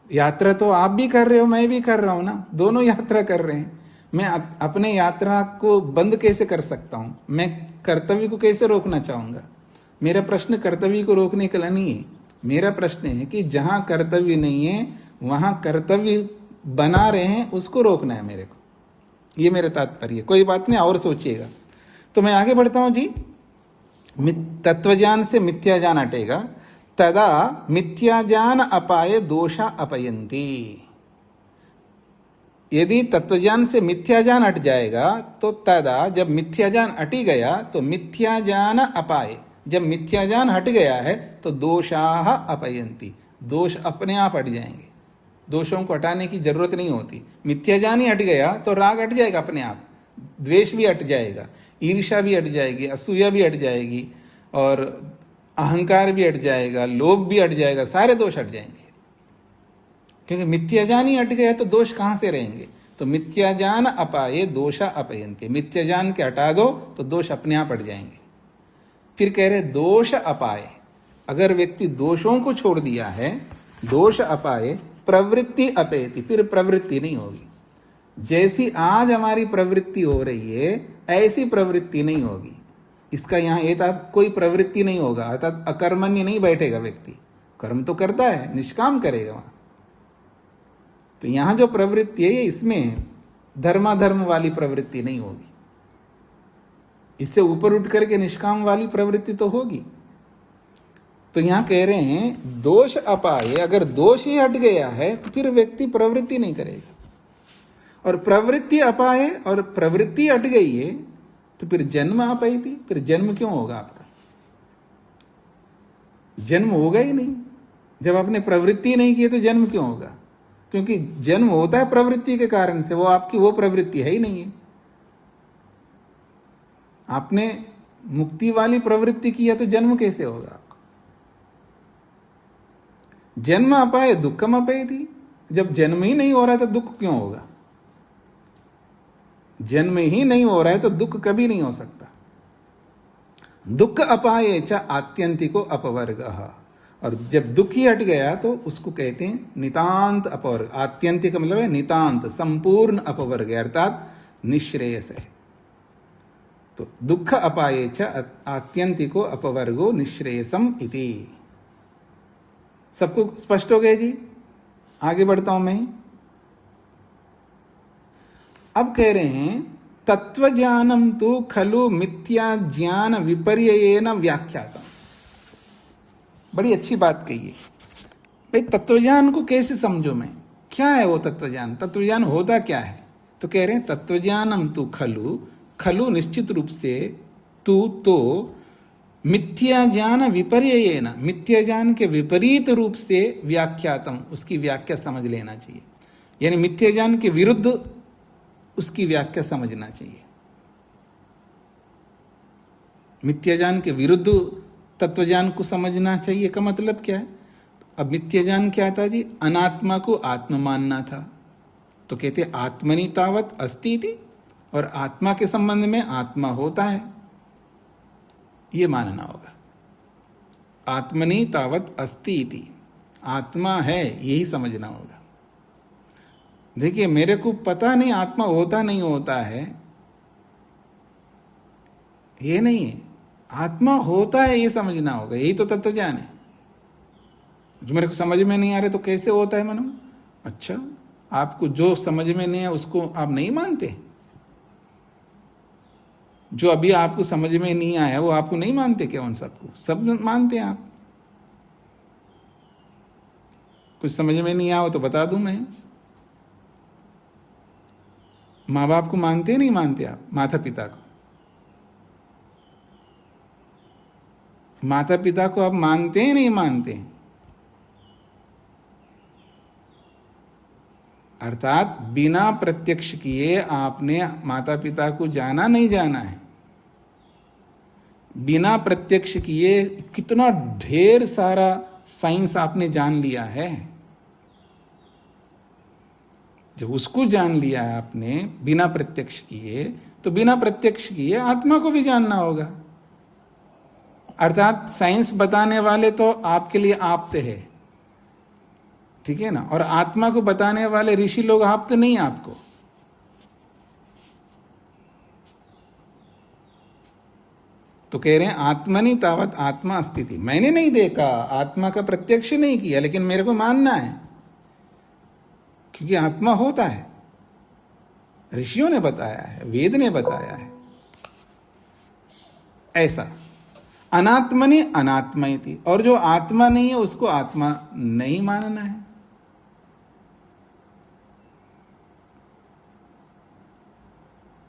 यात्रा तो आप भी कर रहे हो, मैं भी कर रहा हूं ना, दोनों यात्रा कर रहे हैं। मैं अपने यात्रा को बंद कैसे कर सकता हूं? मैं कर्तव्य को कैसे रोकना चाहूंगा? मेरा प्रश्न कर्तव्य को रोकने के लिए नहीं है। मेरा प्रश्न है कि जहां कर्तव्य नहीं है वहां कर्तव्य बना रहे हैं, उसको रोकना है मेरे को। ये मेरा तात्पर्य। कोई बात नहीं, और सोचिएगा। तो मैं आगे बढ़ता हूं जी। तत्वज्ञान से मिथ्या ज्ञान हटेगा, तदा मिथ्या ज्ञान अपाये दोषा अपयंती। यदि तत्वज्ञान से मिथ्या ज्ञान हट जाएगा तो तदा, जब मिथ्या ज्ञान हटी गया तो मिथ्या ज्ञान अपाये, जब मिथ्या ज्ञान हट गया है तो दोषाः अपयंती, दोष अपने आप हट जाएंगे। दोषों को हटाने की जरूरत नहीं होती। मिथ्या ज्ञान ही हट गया तो राग हट जाएगा अपने आप, द्वेष भी हट जाएगा, ईर्ष्या भी हट जाएगी, असूया भी हट जाएगी, और अहंकार भी हट जाएगा, लोभ भी हट जाएगा, सारे दोष हट जाएंगे। क्योंकि मिथ्या ज्ञान ही हट गया तो दोष कहां से रहेंगे? तो मिथ्या ज्ञान अपाये दोषा अपयंते, मिथ्या ज्ञान के हटा दो तो दोष अपने आप हट जाएंगे। फिर कह रहे दोष अपाये, अगर व्यक्ति दोषों को छोड़ दिया है, दोष अपाये प्रवृत्ति अपेति, फिर प्रवृत्ति नहीं होगी। जैसी आज हमारी प्रवृत्ति हो रही है ऐसी प्रवृत्ति नहीं होगी। इसका यहाँ एक कोई प्रवृत्ति नहीं होगा, अर्थात अकर्मण्य नहीं बैठेगा व्यक्ति, कर्म तो करता है, निष्काम करेगा वहां। तो यहां जो प्रवृत्ति है इसमें धर्माधर्म वाली प्रवृत्ति नहीं होगी, इससे ऊपर उठ करके निष्काम वाली प्रवृत्ति तो होगी। तो यहां कह रहे हैं दोष अपाये, अगर दोष ही हट गया है तो फिर व्यक्ति प्रवृत्ति नहीं करेगा। और प्रवृत्ति अपाये और प्रवृत्ति हट गई है तो फिर जन्म आ पाई थी, फिर जन्म क्यों होगा आपका? जन्म होगा ही नहीं। जब आपने प्रवृत्ति नहीं की तो जन्म क्यों होगा? क्योंकि जन्म होता है प्रवृत्ति के कारण से, वो आपकी वो प्रवृत्ति है ही नहीं है। आपने मुक्ति वाली प्रवृत्ति किया तो जन्म कैसे होगा आपको? जन्म अपाये दुखम अपाये थी, जब जन्म ही नहीं हो रहा तो दुख क्यों होगा? जन्म ही नहीं हो रहा है तो दुख कभी नहीं हो सकता। दुख अपाये च आत्यंतिको अपवर्गः, और जब दुख ही हट गया तो उसको कहते हैं नितांत अपवर्ग। आत्यंतिक मतलब है नितांत, संपूर्ण अपवर्ग, अर्थात निश्रेयस है। तो दुख अपाये च आत्यंतिको अपवर्गो निश्रेयसम इति। सबको स्पष्ट हो गया जी? आगे बढ़ता हूं मैं। अब कह रहे हैं तत्वज्ञानम तो खलु मिथ्या ज्ञान विपर्ययेन व्याख्यातम। बड़ी अच्छी बात कही है भाई। तत्वज्ञान को कैसे समझो मैं? क्या है वो तत्वज्ञान? तत्वज्ञान होता क्या है? तो कह रहे हैं तत्वज्ञानम तु खलु, खलु निश्चित रूप से, तू तो मिथ्या ज्ञान विपर्ययेन, मिथ्या ज्ञान के विपरीत रूप से व्याख्यातम, उसकी व्याख्या समझ लेना चाहिए। यानी मिथ्या ज्ञान के विरुद्ध उसकी व्याख्या समझना चाहिए। मिथ्या ज्ञान के विरुद्ध तत्वज्ञान को समझना चाहिए का मतलब क्या है? अब मिथ्या ज्ञान क्या था जी? अनात्मा को आत्मा मानना था। तो कहते आत्मनि तावत अस्ति इति, और आत्मा के संबंध में आत्मा होता है, ये मानना होगा। आत्मनि तावत अस्ति इति, आत्मा है, यही समझना होगा। देखिए मेरे को पता नहीं आत्मा होता नहीं होता है, ये नहीं है। आत्मा होता है ये समझना होगा, यही तो तत्वज्ञान है। जो मेरे को समझ में नहीं आ रहा तो कैसे होता है मन? अच्छा, आपको जो समझ में नहीं है उसको आप नहीं मानते? जो अभी आपको समझ में नहीं आया वो आपको नहीं मानते क्या? उन सबको सब मानते हैं आप। कुछ समझ में नहीं आओ तो बता दूं मैं। माँ बाप को मानते नहीं मानते आप? माता पिता को, माता पिता को आप मानते हैं नहीं मानते? अर्थात बिना प्रत्यक्ष किए आपने माता पिता को जाना नहीं जाना है। बिना प्रत्यक्ष किए कितना ढेर सारा साइंस आपने जान लिया है। जब उसको जान लिया है आपने बिना प्रत्यक्ष किए, तो बिना प्रत्यक्ष किए आत्मा को भी जानना होगा। अर्थात साइंस बताने वाले तो आपके लिए आप्त है, ठीक है ना, और आत्मा को बताने वाले ऋषि लोग आप्त नहीं आपको। तो कह रहे हैं आत्मनि तावत आत्मा अस्तिति। मैंने नहीं देखा, आत्मा का प्रत्यक्ष नहीं किया, लेकिन मेरे को मानना है, क्योंकि आत्मा होता है, ऋषियों ने बताया है, वेद ने बताया है। ऐसा अनात्मनि अनात्मैति, और जो आत्मा नहीं है उसको आत्मा नहीं मानना है।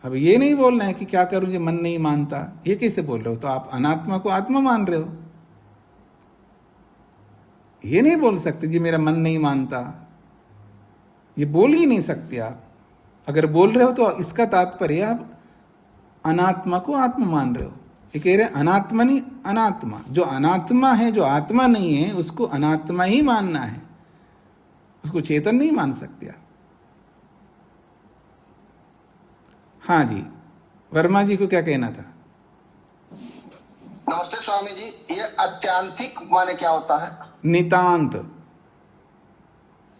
अब ये नहीं बोलना है कि क्या करूं जो मन नहीं मानता, ये कैसे बोल रहे हो? तो आप अनात्मा को आत्मा मान रहे हो। ये नहीं बोल सकते जी मेरा मन नहीं मानता, ये बोल ही नहीं सकते आप। अगर बोल रहे हो तो इसका तात्पर्य आप अनात्मा को आत्मा मान रहे हो। ये कह रहे अनात्मा नहीं अनात्मा, जो अनात्मा है, जो आत्मा नहीं है, उसको अनात्मा ही मानना है, उसको चेतन नहीं मान सकते आप। हाँ जी, वर्मा जी को क्या कहना था? नमस्ते स्वामी जी, ये अत्यांतिक माने क्या होता है? नितांत।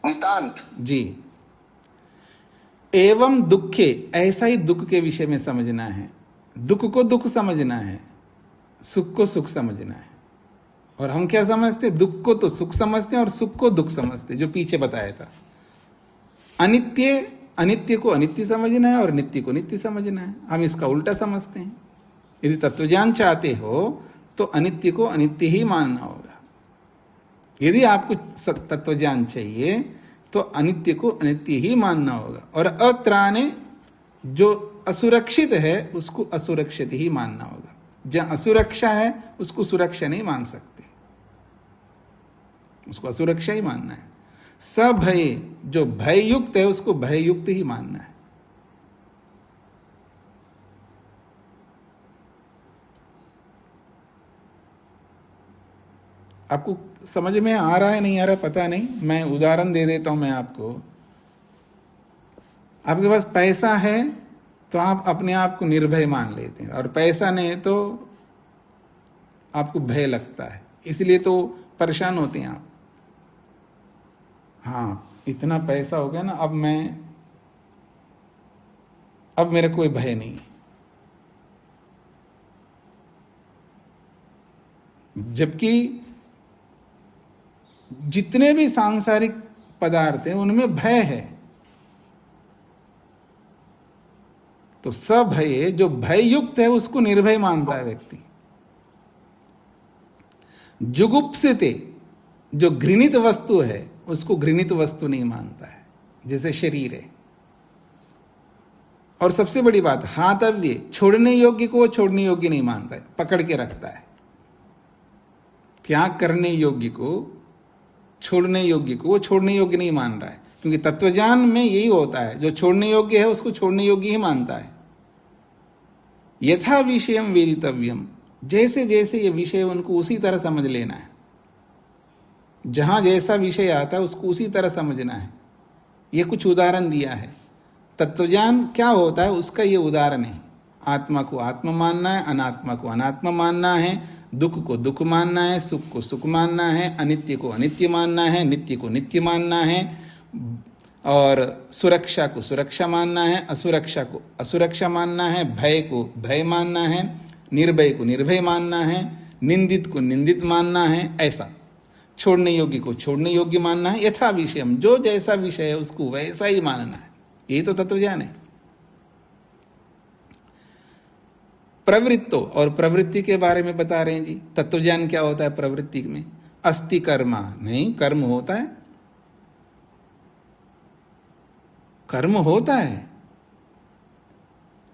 नितांत जी। एवं दुखे, ऐसा ही दुख के विषय में समझना है। दुख को दुख समझना है, सुख को सुख समझना है। और हम क्या समझते? दुख को तो सुख समझते हैं और सुख को दुख समझते, जो पीछे बताया था। अनित्य, अनित्य को अनित्य समझना है और नित्य को नित्य समझना है। हम इसका उल्टा समझते हैं। यदि तत्वज्ञान चाहते हो तो अनित्य को अनित्य ही मानना होगा। यदि आपको तत्वज्ञान चाहिए तो अनित्य को अनित्य ही मानना होगा, और अत्राणे, जो असुरक्षित है उसको असुरक्षित ही मानना होगा। जहां असुरक्षा है उसको सुरक्षा नहीं मान सकते, उसको असुरक्षा ही मानना है। सभय, जो भय युक्त है उसको भय युक्त ही मानना है। आपको समझ में आ रहा है नहीं आ रहा पता नहीं, मैं उदाहरण दे देता हूं। मैं आपको, आपके पास पैसा है तो आप अपने आप को निर्भय मान लेते हैं, और पैसा नहीं है तो आपको भय लगता है, इसलिए तो परेशान होते हैं आप। हाँ, इतना पैसा हो गया ना, अब मेरा कोई भय नहीं है। जबकि जितने भी सांसारिक पदार्थ हैं उनमें भय है। तो सभय, जो भय युक्त है उसको निर्भय मानता है व्यक्ति। जुगुप्सिते, जो घृणित वस्तु है उसको घृणित वस्तु नहीं मानता है, जैसे शरीर है। और सबसे बड़ी बात, हातव्य, छोड़ने योग्य को वो छोड़ने योग्य नहीं मानता है, पकड़ के रखता है। त्याग करने योग्य को, छोड़ने योग्य को वो छोड़ने योग्य नहीं मान रहा है, क्योंकि तत्वज्ञान में यही होता है, जो छोड़ने योग्य है उसको छोड़ने योग्य ही मानता है। यथा विषयम वेदितव्यम, जैसे जैसे ये विषय उनको उसी तरह समझ लेना है। जहां जैसा विषय आता है उसको उसी तरह समझना है। ये कुछ उदाहरण दिया है। तत्वज्ञान क्या होता है उसका ये उदाहरण है। आत्मा को आत्मा मानना है, अनात्मा को अनात्मा मानना है, दुख को दुख मानना है, सुख को सुख मानना है, अनित्य को अनित्य मानना है, नित्य को नित्य मानना है, और सुरक्षा को सुरक्षा मानना है, असुरक्षा को असुरक्षा मानना है, भय को भय मानना है, निर्भय को निर्भय मानना है, निंदित को निंदित मानना है। ऐसा छोड़ने योग्य को छोड़ने योग्य मानना है, यथा विषयम, जो जैसा विषय है उसको वैसा ही मानना है। यही तो तत्वज्ञान है। प्रवृत्तो, और प्रवृत्ति के बारे में बता रहे हैं जी। तत्वज्ञान क्या होता है प्रवृत्ति में? अस्ति कर्मा, नहीं, कर्म होता है, कर्म होता है।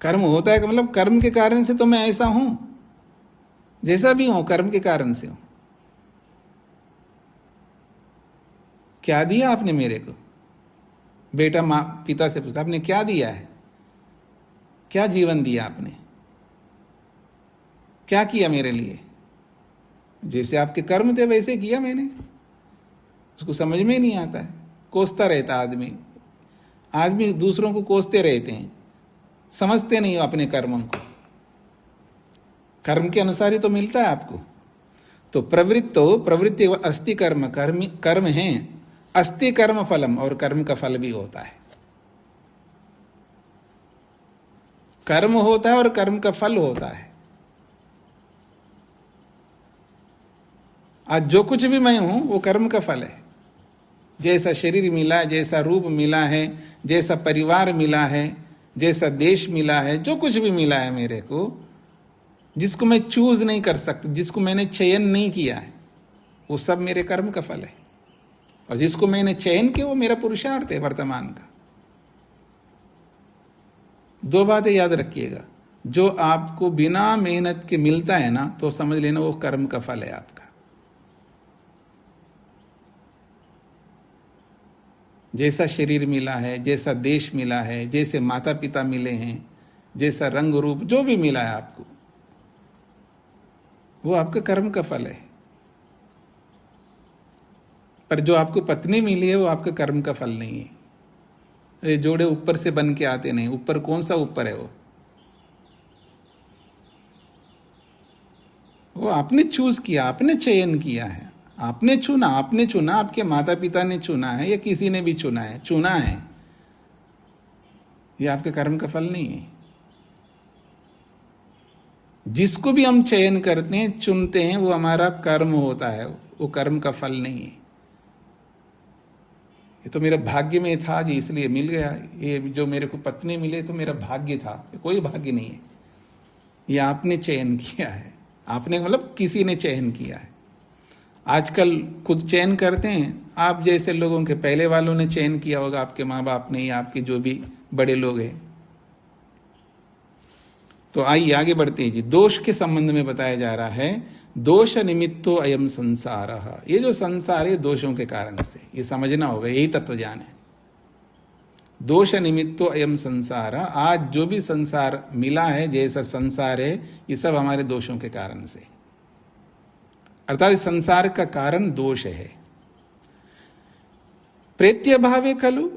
कर्म होता है का मतलब कर्म के कारण से तो मैं ऐसा हूं, जैसा भी हूं कर्म के कारण से हूं। क्या दिया आपने मेरे को? बेटा माँ पिता से पूछा, आपने क्या दिया है? क्या जीवन दिया आपने? क्या किया मेरे लिए? जैसे आपके कर्म थे वैसे किया मैंने। उसको समझ में नहीं आता है, कोसता रहता आदमी। आदमी दूसरों को कोसते रहते हैं, समझते नहीं हो अपने कर्मों को। कर्म के अनुसार ही तो मिलता है आपको। तो प्रवृत्ति अस्ति कर्म, कर्म है, अस्ति कर्म फलम, और कर्म का फल भी होता है। कर्म होता है और कर्म का फल होता है। आज जो कुछ भी मैं हूं वो कर्म का फल है। जैसा शरीर मिला, जैसा रूप मिला है, जैसा परिवार मिला है, जैसा देश मिला है, जो कुछ भी मिला है मेरे को, जिसको मैं चूज नहीं कर सकता, जिसको मैंने चयन नहीं किया है, वो सब मेरे कर्म का फल है। और जिसको मैंने चयन किया वो मेरा पुरुषार्थ है वर्तमान का। दो बातें याद रखिएगा, जो आपको बिना मेहनत के मिलता है ना, तो समझ लेना वो कर्म का फल है आपका। जैसा शरीर मिला है, जैसा देश मिला है, जैसे माता पिता मिले हैं, जैसा रंग रूप जो भी मिला है आपको, वो आपका कर्म का फल है। पर जो आपको पत्नी मिली है वो आपका कर्म का फल नहीं है। ये जोड़े ऊपर से बन के आते नहीं। ऊपर कौन सा ऊपर है? वो आपने चूज किया, आपने चयन किया है, आपने चुना, आपके माता पिता ने चुना है या किसी ने भी चुना है। ये आपके कर्म का फल नहीं है। जिसको भी हम चयन करते हैं, चुनते हैं, वो हमारा कर्म होता है, वो कर्म का फल नहीं है। ये तो मेरा भाग्य में था जी, इसलिए मिल गया। ये जो मेरे को पत्नी मिले तो मेरा भाग्य था, कोई भाग्य नहीं है। ये आपने चयन किया है। आपने मतलब किसी ने चयन किया है। आजकल खुद चयन करते हैं, आप जैसे लोगों के पहले वालों ने चयन किया होगा, आपके माँ बाप ने या आपके जो भी बड़े लोग हैं। तो आइए आगे बढ़ते हैं जी। दोष के संबंध में बताया जा रहा है, दोष निमित्तो अयम संसार। ये जो संसार है दोषों के कारण से, ये समझना होगा, यही तत्वज्ञान है। दोष निमित्तो अयम संसार, आज जो भी संसार मिला है, जैसा संसार है, ये सब हमारे दोषों के कारण से, अर्थात संसार का कारण दोष है। प्रेत्यभावे खलु,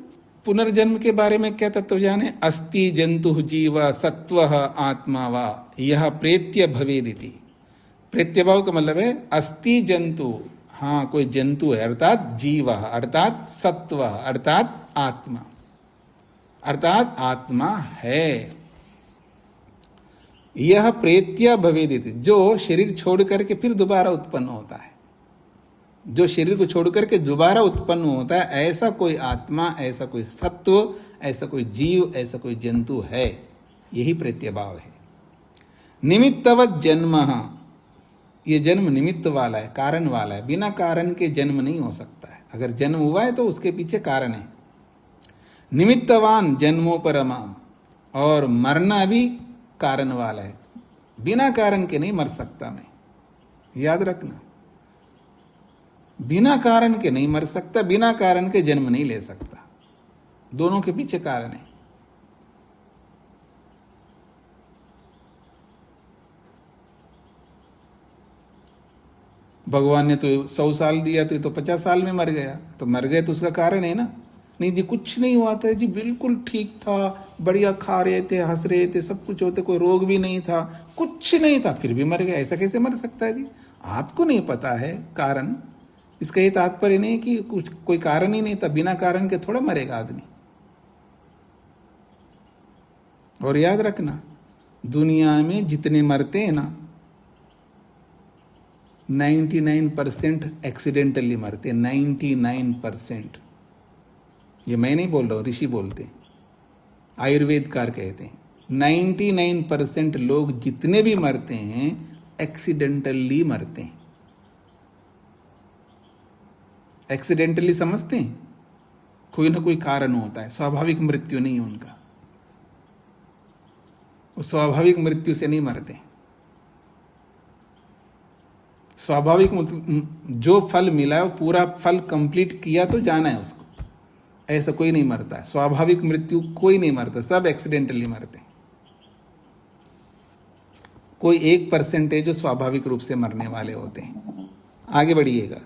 पुनर्जन्म के बारे में क्या तत्वज्ञान है? अस्ति जंतु जीव सत्व आत्मा वा यह प्रेत्य भवेदिति। प्रेत्यभाव का मतलब है अस्ति जंतु, हाँ कोई जंतु है, अर्थात जीव, अर्थात सत्व, अर्थात आत्मा, अर्थात आत्मा है। यह प्रेत्य भवेदिति, जो शरीर छोड़ करके फिर दोबारा उत्पन्न होता है, जो शरीर को छोड़ करके दोबारा उत्पन्न होता है, ऐसा कोई आत्मा, ऐसा कोई सत्व, ऐसा कोई जीव, ऐसा कोई जंतु है। यही प्रेत्यभाव है। निमित्तवत जन्म, ये जन्म निमित्त वाला है, कारण वाला है। बिना कारण के जन्म नहीं हो सकता है। अगर जन्म हुआ है तो उसके पीछे कारण है। निमित्तवान जन्मोपरमा, और मरना भी कारण वाला है। बिना कारण के नहीं मर सकता मैं, याद रखना। बिना कारण के नहीं मर सकता, बिना कारण के जन्म नहीं ले सकता। दोनों के पीछे कारण है। भगवान ने तो 100 साल दिया, तो ये तो 50 साल में मर गया। तो मर गए तो उसका कारण है ना। नहीं जी कुछ नहीं हुआ था जी, बिल्कुल ठीक था, बढ़िया खा रहे थे, हंस रहे थे, सब कुछ होते, कोई रोग भी नहीं था, कुछ नहीं था, फिर भी मर गया। ऐसा कैसे मर सकता है जी? आपको नहीं पता है कारण। इसका ये तात्पर्य नहीं कि कुछ कोई कारण ही नहीं था, बिना कारण के थोड़ा मरेगा आदमी। और याद रखना, दुनिया में जितने मरते हैं ना, 99% एक्सीडेंटली मरते, 99%। ये मैं नहीं बोल रहा हूँ, ऋषि बोलते हैं, आयुर्वेदकार कहते हैं 99% लोग जितने भी मरते हैं एक्सीडेंटली मरते हैं। एक्सीडेंटली समझते हैं, कोई ना कोई कारण होता है, स्वाभाविक मृत्यु नहीं है उनका, वो स्वाभाविक मृत्यु से नहीं मरते। स्वाभाविक जो फल मिला है वो पूरा फल कंप्लीट किया तो जाना है उसको, ऐसा कोई नहीं मरता है। स्वाभाविक मृत्यु कोई नहीं मरता, सब एक्सीडेंटली मरते हैं। कोई 1% जो स्वाभाविक रूप से मरने वाले होते हैं। आगे बढ़िएगा।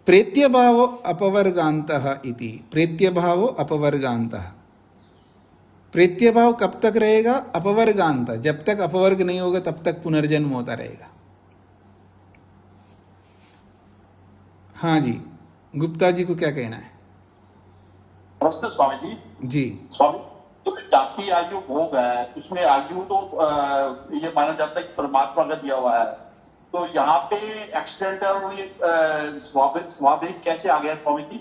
प्रेत्यभावो अपवर्गान्तः इति। प्रेत्यभावो अपवर्गान्तः, प्रेत्यभाव कब तक रहेगा? अपवर्गांत, जब तक अपवर्ग नहीं होगा तब तक पुनर्जन्म होता रहेगा। हाँ जी, गुप्ता जी को क्या कहना है? नमस्ते स्वामी जी। जी स्वामी, तो जाति आयु भोग है, उसमें आयु तो ये माना जाता है कि परमात्मा का दिया हुआ है, तो यहाँ पे एक्सीडेंट और ये स्वाभाविक कैसे आ गया स्वामी जी?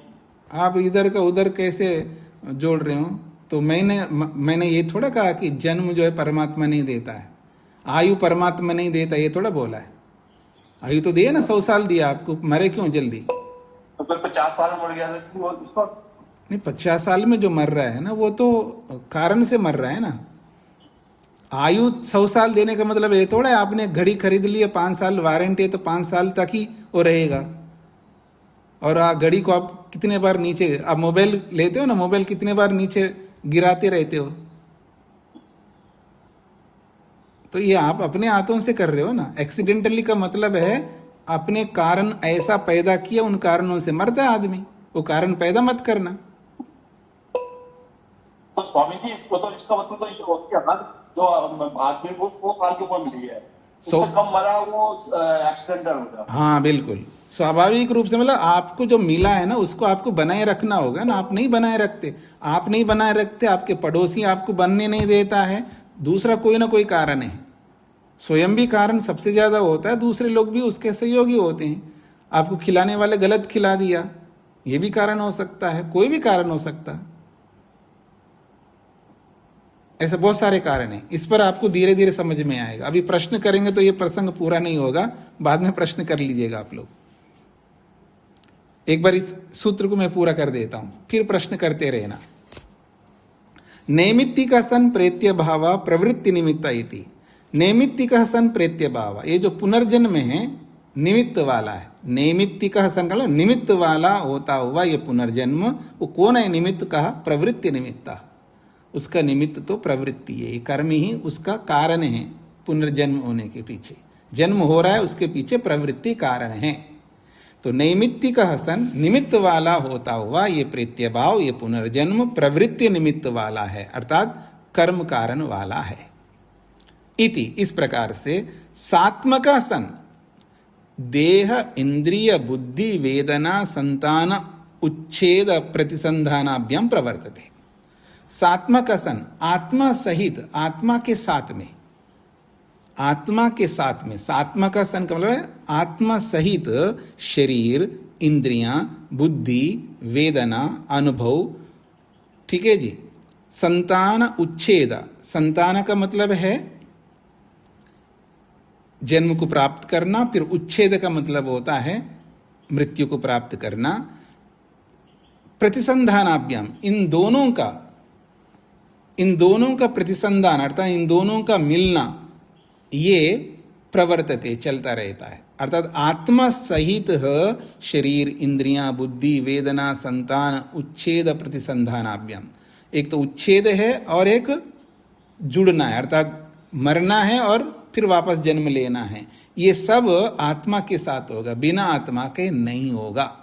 आप इधर का उधर कैसे जोड़ रहे हो? तो मैंने ये थोड़ा कहा कि जन्म जो है परमात्मा नहीं देता है, आयु परमात्मा नहीं देता, ये थोड़ा बोला है। आयु तो दिया ना, 100 साल दिया आपको, मरे क्यों जल्दी? तो फिर 50 साल मर गया तो उसको नहीं, 50 साल में जो मर रहा है ना वो तो कारण से मर रहा है ना। आयु 100 साल देने का मतलब ये थोड़ा है आपने घड़ी खरीद ली है, 5 साल वारंटी है तो 5 साल तक ही वो रहेगा। और घड़ी को आप कितने बार नीचे, आप मोबाइल लेते हो ना, मोबाइल कितने बार नीचे गिराते रहते हो, तो ये आप अपने हाथों से कर रहे हो ना। एक्सीडेंटली का मतलब है अपने कारण ऐसा पैदा किया, उन कारणों से मरता है आदमी, वो कारण पैदा मत करना। तो स्वामी जी इसको तो इसका मतलब तो ये होती है ना, जो आदमी को 100 साल की उम्र मिली है, उससे कम मरा वो एक्सीडेंटल हो गया। हाँ बिल्कुल, स्वाभाविक रूप से मतलब आपको जो मिला है ना उसको आपको बनाए रखना होगा ना। आप नहीं बनाए रखते, आप नहीं बनाए रखते, आपके पड़ोसी आपको बनने नहीं देता है, दूसरा कोई ना कोई कारण है। स्वयं भी कारण सबसे ज्यादा होता है, दूसरे लोग भी उसके सहयोगी होते हैं। आपको खिलाने वाले गलत खिला दिया, ये भी कारण हो सकता है, कोई भी कारण हो सकता है। ऐसे बहुत सारे कारण हैं, इस पर आपको धीरे धीरे समझ में आएगा। अभी प्रश्न करेंगे तो ये प्रसंग पूरा नहीं होगा, बाद में प्रश्न कर लीजिएगा आप लोग। एक बार इस सूत्र को मैं पूरा कर देता हूं, फिर प्रश्न करते रहना। नैमित्तिक सन प्रेत्य भाव प्रवृत्ति निमित्त इति। नैमित्तिक सन प्रेत्य भाव, ये जो पुनर्जन्म है निमित्त वाला है। नैमित्तिक सन का निमित्त वाला होता हुआ ये पुनर्जन्म, वो कौन है निमित्त? कहा प्रवृत्ति निमित्त, उसका निमित्त तो प्रवृत्ति है, कर्म ही उसका कारण है। पुनर्जन्म होने के पीछे जन्म हो रहा है, उसके पीछे प्रवृत्ति कारण है। तो नैमित्तिक सन निमित्त वाला होता हुआ ये प्रेत्यभाव, ये पुनर्जन्म प्रवृत्ति निमित्त वाला है, अर्थात कर्म कारण वाला है। इति, इस प्रकार से सात्मक सन देह इंद्रिय बुद्धि वेदना संतान उच्छेद प्रतिसंधानाभ्याम प्रवर्तते। सात्मक सन, आत्मा सहित, आत्मा के साथ में, आत्मा के साथ में, सात्मक सन का मतलब है आत्मा सहित शरीर, इंद्रियां, बुद्धि, वेदना, अनुभव, ठीक है जी। संतान उच्छेद, संतान का मतलब है जन्म को प्राप्त करना, फिर उच्छेद का मतलब होता है मृत्यु को प्राप्त करना। प्रतिसंधानाभ्याम, इन दोनों का प्रतिसंधान अर्थात इन दोनों का मिलना, ये प्रवर्तते, चलता रहता है। अर्थात आत्मा सहित शरीर, इंद्रियां, बुद्धि, वेदना, संतान, उच्छेद प्रतिसंधानाभ्याम। एक तो उच्छेद है और एक जुड़ना है, अर्थात मरना है और फिर वापस जन्म लेना है। ये सब आत्मा के साथ होगा, बिना आत्मा के नहीं होगा।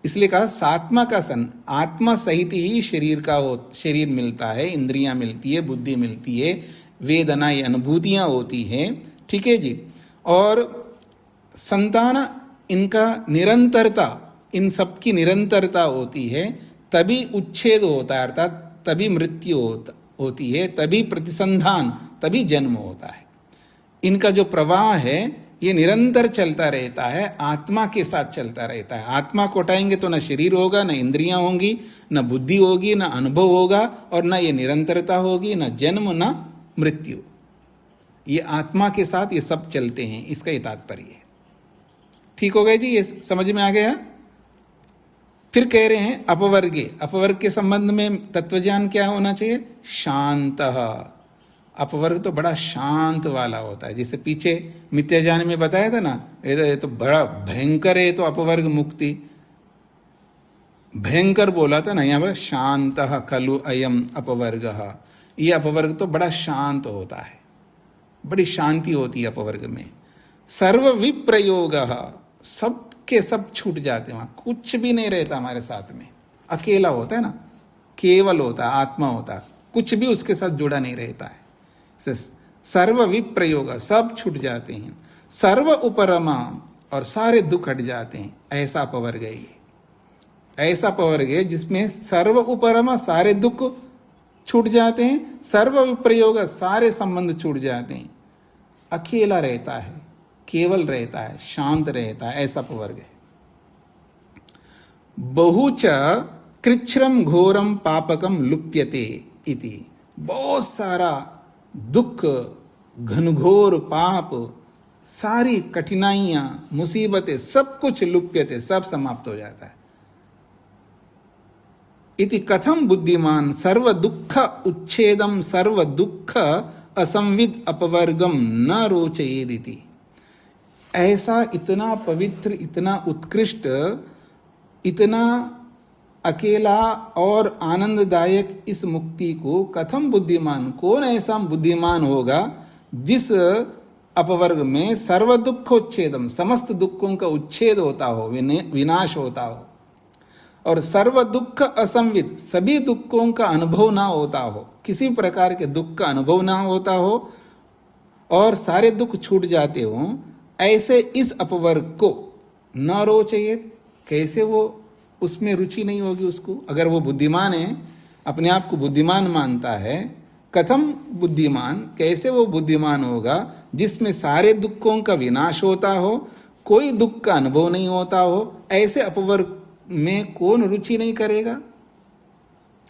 इसलिए कहा सात्मा का सन, आत्मा सहित ही शरीर का शरीर मिलता है, इंद्रियां मिलती है, बुद्धि मिलती है, वेदना ये अनुभूतियां होती हैं, ठीक है जी। और संतान, इनका निरंतरता, इन सबकी निरंतरता होती है, तभी उच्छेद होता है, अर्थात तभी मृत्यु होती है, तभी प्रतिसंधान, तभी जन्म होता है। इनका जो प्रवाह है ये निरंतर चलता रहता है, आत्मा के साथ चलता रहता है। आत्मा को हटाएंगे तो न शरीर होगा, न इंद्रियां होंगी, न बुद्धि होगी, न अनुभव होगा, और न ये निरंतरता होगी, न जन्म, न मृत्यु। ये आत्मा के साथ ये सब चलते हैं, इसका ये तात्पर्य है। ठीक हो गया जी, ये समझ में आ गया। फिर कह रहे हैं अपवर्गे, अपवर्ग के संबंध में तत्वज्ञान क्या होना चाहिए? शांतः। अपवर्ग तो बड़ा शांत वाला होता है, जैसे पीछे मिथ्याज्ञान में बताया था ना, ये तो बड़ा भयंकर है, तो अपवर्ग मुक्ति भयंकर बोला था ना, यहाँ पर शांतः खलु अयम अपवर्गः। ये अपवर्ग तो बड़ा शांत होता है, बड़ी शांति होती है अपवर्ग में। सर्व विप्रयोगः, सब के सब छूट जाते हैं, वहां कुछ भी नहीं रहता हमारे साथ में, अकेला होता है ना, केवल होता है, आत्मा होता है, कुछ भी उसके साथ जुड़ा नहीं रहता है। सर्व विप्रयोग, सब छूट जाते हैं। सर्व उपरमा, और सारे दुख हट जाते हैं। ऐसा अपवर्ग है ये, ऐसा अपवर्ग है जिसमें सर्व उपरमा, सारे दुख छूट जाते हैं, सर्व विप्रयोग, सारे संबंध छूट जाते हैं, अकेला रहता है, केवल रहता है, शांत रहता है, ऐसा अपवर्ग है। बहुच कृच्छ्रम घोरम पापकम लुप्यते इति, बहुत सारा दुख, घनघोर पाप, सारी कठिनाइयां, मुसीबतें, सब कुछ लुप्यते, सब समाप्त हो जाता है। इति कथम बुद्धिमान सर्व दुख उच्छेदम सर्व दुख असंविद अपवर्गम न रोचयेदिति। ऐसा इतना पवित्र, इतना उत्कृष्ट, इतना अकेला और आनंददायक इस मुक्ति को कथम बुद्धिमान, कौन ऐसा बुद्धिमान होगा जिस अपवर्ग में सर्व दुखोच्छेदम, समस्त दुखों का उच्छेद होता हो, विनाश होता हो, और सर्व दुख असंविद, सभी दुखों का अनुभव ना होता हो, किसी प्रकार के दुख का अनुभव ना होता हो, और सारे दुख छूट जाते हो, ऐसे इस अपवर्ग को न रोचयेत। कैसे वो उसमें रुचि नहीं होगी उसको? अगर वो बुद्धिमान है, अपने आप को बुद्धिमान मानता है, कथम बुद्धिमान, कैसे वो बुद्धिमान होगा जिसमें सारे दुखों का विनाश होता हो, कोई दुख का अनुभव नहीं होता हो? ऐसे अपवर्ग में कौन रुचि नहीं करेगा?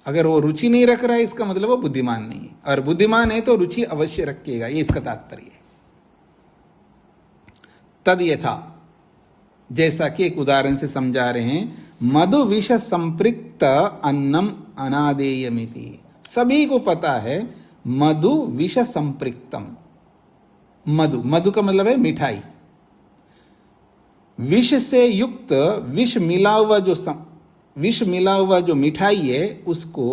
अगर वो रुचि नहीं रख रहा है, इसका मतलब वो बुद्धिमान नहीं है, और बुद्धिमान है तो रुचि अवश्य रखेगा, ये इसका तात्पर्य है। तद यथा, जैसा कि एक उदाहरण से समझा रहे हैं, मधु विष संपृक्त अन्नम अनादेयमिति। सभी को पता है मधु विष संपृक्तम, मधु, मधु का मतलब है मिठाई, विष से युक्त, विष मिला हुआ जो मिठाई है उसको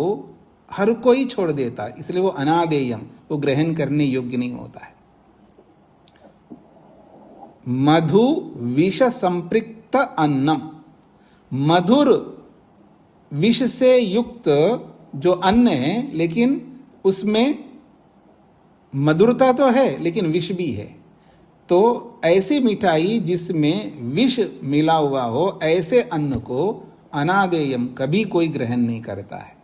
हर कोई छोड़ देता है, इसलिए वो अनादेयम, वो ग्रहण करने योग्य नहीं होता है। मधु विष संपृक्त अन्नम, मधुर विष से युक्त जो अन्न है, लेकिन उसमें मधुरता तो है लेकिन विष भी है, तो ऐसी मिठाई जिसमें विष मिला हुआ हो, ऐसे अन्न को अनादेयम, कभी कोई ग्रहण नहीं करता है।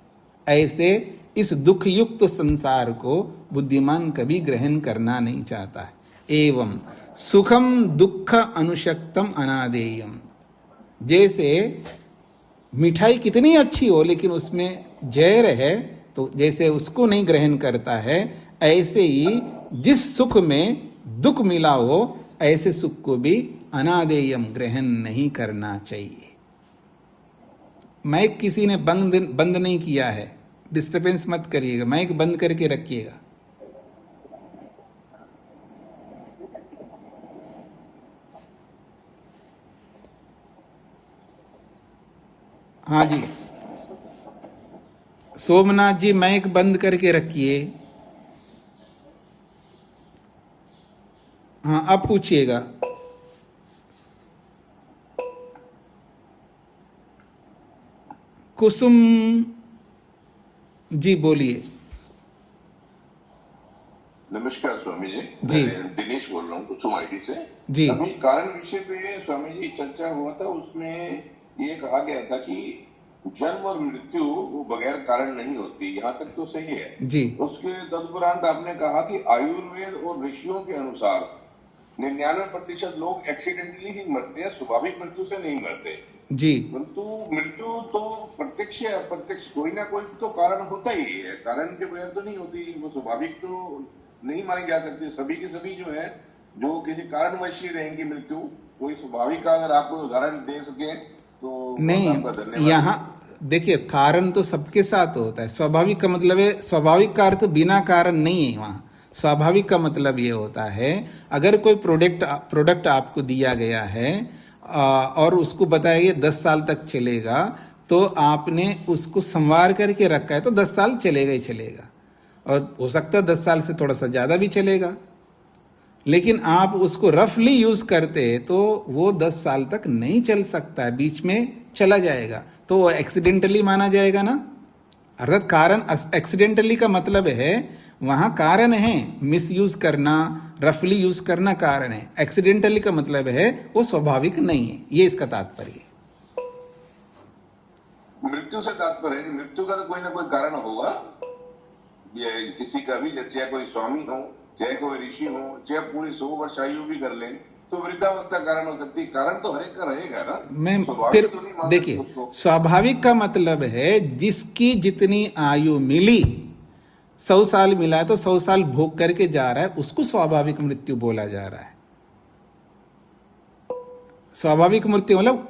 ऐसे इस दुख युक्त संसार को बुद्धिमान कभी ग्रहण करना नहीं चाहता है। एवं सुखम दुख अनुशक्तम अनादेयम, जैसे मिठाई कितनी अच्छी हो लेकिन उसमें जहर है, तो जैसे उसको नहीं ग्रहण करता है, ऐसे ही जिस सुख में दुख मिला हो, ऐसे सुख को भी अनादेयम, ग्रहण नहीं करना चाहिए। माइक किसी ने बंद नहीं किया है, डिस्टर्बेंस मत करिएगा, माइक बंद करके रखिएगा। हाँ जी, सोमनाथ जी माइक बंद करके रखिए। हाँ, अब पूछिएगा। कुसुम जी बोलिए। नमस्कार स्वामी जी, जी। मैं दिनेश बोल रहा हूँ कुसुम आईटी से। जी। अभी कारण विषय पे स्वामी जी चर्चा हुआ था, उसमें ये कहा गया था कि जन्म और मृत्यु वो बगैर कारण नहीं होती, यहाँ तक तो सही है जी। उसके तदुपरांत आपने कहा कि आयुर्वेद और ऋषियों के अनुसार 99% लोग एक्सीडेंटली ही मरते हैं, स्वाभाविक मृत्यु से नहीं मरते। जी। परंतु मृत्यु तो प्रत्यक्ष या अप्रत्यक्ष कोई ना कोई तो कारण होता ही है, कारण के बगैर तो नहीं होती, वो स्वाभाविक तो नहीं मानी जा सकती। सभी के सभी जो है जो किसी कारणवश ही रहेंगी मृत्यु, कोई स्वाभाविक का अगर आपको उदाहरण दे सके तो आपका नहीं, धन्यवाद। यहाँ देखिए कारण तो सबके साथ होता है। स्वाभाविक का मतलब है, स्वाभाविक का अर्थ बिना कारण नहीं है। वहाँ स्वाभाविक का मतलब ये होता है अगर कोई प्रोडक्ट आपको दिया गया है और उसको बताया गया 10 साल तक चलेगा, तो आपने उसको संवार करके रखा है तो 10 साल चलेगा ही चलेगा, और हो सकता है 10 साल से थोड़ा सा ज़्यादा भी चलेगा। लेकिन आप उसको रफली यूज़ करते तो वो 10 साल तक नहीं चल सकता है, बीच में चला जाएगा, तो वो एक्सीडेंटली माना जाएगा ना। अर्थात कारण एक्सीडेंटली का मतलब है वहाँ कारण है, मिस यूज़ करना, रफली यूज़ करना कारण है। एक्सीडेंटली का मतलब है वो स्वाभाविक नहीं है, ये इसका तात्पर्य है। मृत्यु से तात्पर्य है मृत्यु का तो कोई ना कोई कारण होगा, ये किसी का भी, चाहे कोई स्वामी हो, चाहे कोई ऋषि हो, चाहे पूरी 100 वर्ष आयु भी कर लें, तो वृद्धावस्था कारण हो सकती है। कारण तो हर एक का रहेगा ना। मैं स्वाभाविक फिर तो नहीं मान देखिए, सकते उसको। स्वाभाविक का मतलब है जिसकी जितनी आयु मिली, 100 साल मिला है तो 100 साल भोग करके जा रहा है, उसको स्वाभाविक मृत्यु बोला जा रहा है। स्वाभाविक मृत्यु मतलब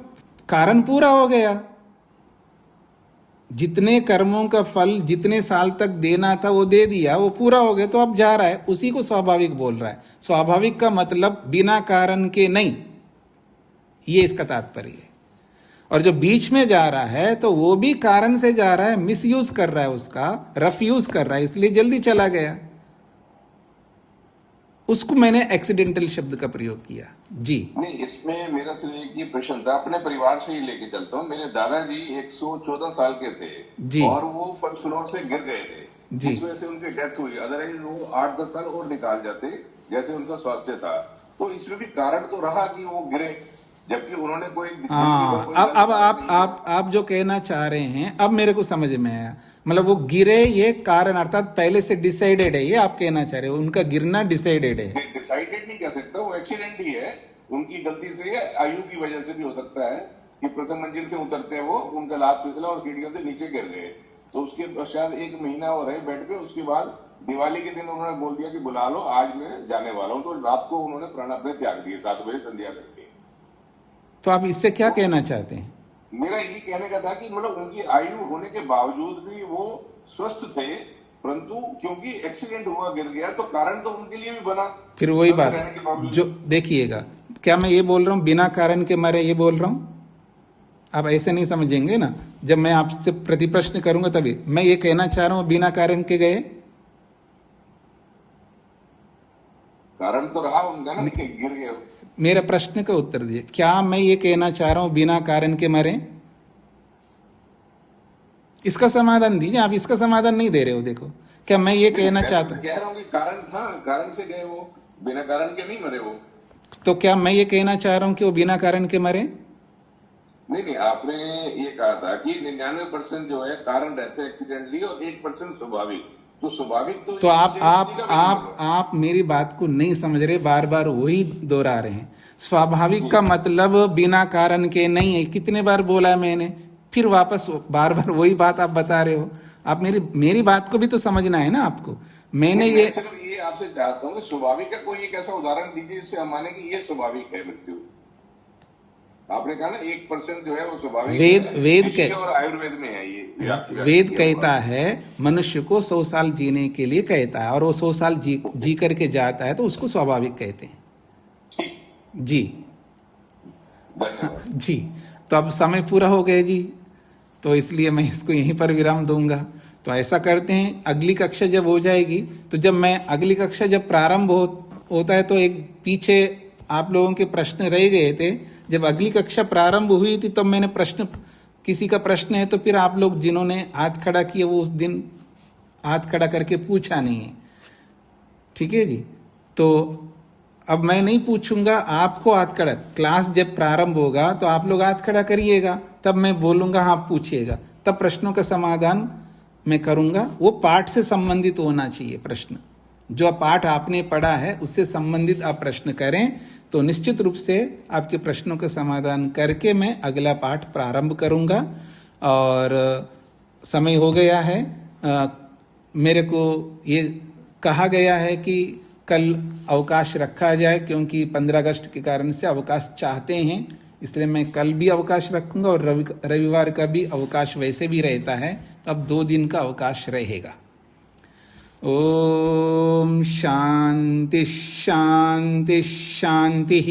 कारण पूरा हो गया, जितने कर्मों का फल जितने साल तक देना था वो दे दिया, वो पूरा हो गया तो अब जा रहा है, उसी को स्वाभाविक बोल रहा है। स्वाभाविक का मतलब बिना कारण के नहीं, ये इसका तात्पर्य है। और जो बीच में जा रहा है तो वो भी कारण से जा रहा है, मिसयूज कर रहा है, उसका रफ यूज कर रहा है, इसलिए जल्दी चला गया। उसको मैंने एक्सीडेंटल शब्द का प्रयोग किया। जी नहीं, इसमें मेरा सिर्फ एक ही प्रश्न था, अपने परिवार से ही लेके चलता हूँ। मेरे दादाजी 114 साल के थे जी। और वो फर्स्ट फ्लोर से गिर गए थे, जी। जिस वजह से उनकी डेथ हुई। अदरवाइज वो 8-10 साल और निकाल जाते जैसे उनका स्वास्थ्य था। तो इसमें भी कारण तो रहा कि वो गिरे, जबकि उन्होंने कोई हाँ, अब आप जो कहना चाह रहे हैं अब मेरे को समझ में आया। मतलब वो गिरे ये कारण अर्थात पहले से डिसाइडेड है, ये आप कहना चाह रहे हो, उनका गिरना डिसाइडेड है। डिसाइडेड नहीं कह सकता, वो एक्सीडेंट ही है, उनकी गलती से या आयु की वजह से भी हो सकता है कि प्रथम मंजिल से उतरते हैं वो, उनका लात फिसला और सीढ़ियों से नीचे गिर गए। तो उसके पश्चात 1 महीना और रहे बेड पे, उसके बाद दिवाली के दिन उन्होंने बोल दिया कि बुला लो, आज मैं जाने वाला हूँ। तो रात को उन्होंने प्राण अपने त्याग दिए 7 बजे संध्या करके। तो आप इससे क्या कहना चाहते हैं? मेरा यही कहने का था कि मतलब उनकी आयु होने के बावजूद भी वो स्वस्थ थे, परंतु क्योंकि एक्सीडेंट हुआ, गिर गया, तो कारण तो उनके लिए भी बना। फिर वही बात जो देखिएगा, क्या मैं ये बोल रहा हूँ बिना कारण के मरे, ये बोल रहा हूँ? आप ऐसे नहीं समझेंगे ना, जब मैं आपसे प्रति प्रश्न करूंगा तभी। मैं ये कहना चाह रहा हूँ बिना कारण के गए, कारण तो रहा उनका ना, गिर गए। मेरा प्रश्न का उत्तर दिए। क्या मैं ये कहना चाह रहा हूं बिना कारण के मरे? इसका समाधान दीजिए। आप इसका समाधान नहीं दे रहे हो। देखो, क्या मैं ये कहना चाहता हूं, कह रहा हूँ कि कारण था, कारण से गए वो, बिना कारण के नहीं मरे वो। तो क्या मैं ये कहना चाह रहा हूं कि वो बिना कारण के मरे? नहीं, आपने ये कहा था कि 99% जो है कारण रहते हैं एक्सीडेंटली और 1% स्वाभाविक। तो स्वाभाविक तो आप मेरी बात को नहीं समझ रहे, बार बार वही दोहरा रहे हैं। स्वाभाविक का मतलब बिना कारण के नहीं है, कितने बार बोला है मैंने, फिर वापस बार बार वही बात आप बता रहे हो। आप मेरी बात को भी तो समझना है ना आपको। मैंने ये सिर्फ ये आपसे चाहता हूँ कि स्वाभाविक का कोई एक ऐसा उदाहरण दीजिए जिससे हम माने कि ये स्वाभाविक है मृत्यु। आपने कहा ना 1% जो है वो स्वाभाविक वेद और आयुर्वेद में है। ये वेद कहता है मनुष्य को 100 साल जीने के लिए कहता है, और वो 100 साल जी करके जाता है तो उसको स्वाभाविक कहते हैं। जी जी। तो अब समय पूरा हो गया जी, तो इसलिए मैं इसको यहीं पर विराम दूंगा। तो ऐसा करते हैं, अगली कक्षा जब हो जाएगी, तो जब मैं अगली कक्षा जब प्रारंभ होता है तो एक पीछे आप लोगों के प्रश्न रह गए थे। जब अगली कक्षा प्रारंभ हुई थी तब मैंने प्रश्न, किसी का प्रश्न है तो फिर आप लोग जिन्होंने हाथ खड़ा किया वो उस दिन हाथ खड़ा करके पूछा नहीं है। ठीक है जी। तो अब मैं नहीं पूछूंगा, आपको हाथ खड़ा, क्लास जब प्रारंभ होगा तो आप लोग हाथ खड़ा करिएगा, तब मैं बोलूंगा हाँ पूछिएगा, तब प्रश्नों का समाधान मैं करूंगा। वो पाठ से संबंधित होना चाहिए प्रश्न, जो पाठ आपने पढ़ा है उससे संबंधित आप प्रश्न करें तो निश्चित रूप से आपके प्रश्नों का समाधान करके मैं अगला पाठ प्रारंभ करूंगा। और समय हो गया है, मेरे को ये कहा गया है कि कल अवकाश रखा जाए, क्योंकि 15 अगस्त के कारण से अवकाश चाहते हैं, इसलिए मैं कल भी अवकाश रखूंगा और रविवार का भी अवकाश वैसे भी रहता है, तो अब 2 दिन का अवकाश रहेगा। ओम शांति शांति शांति।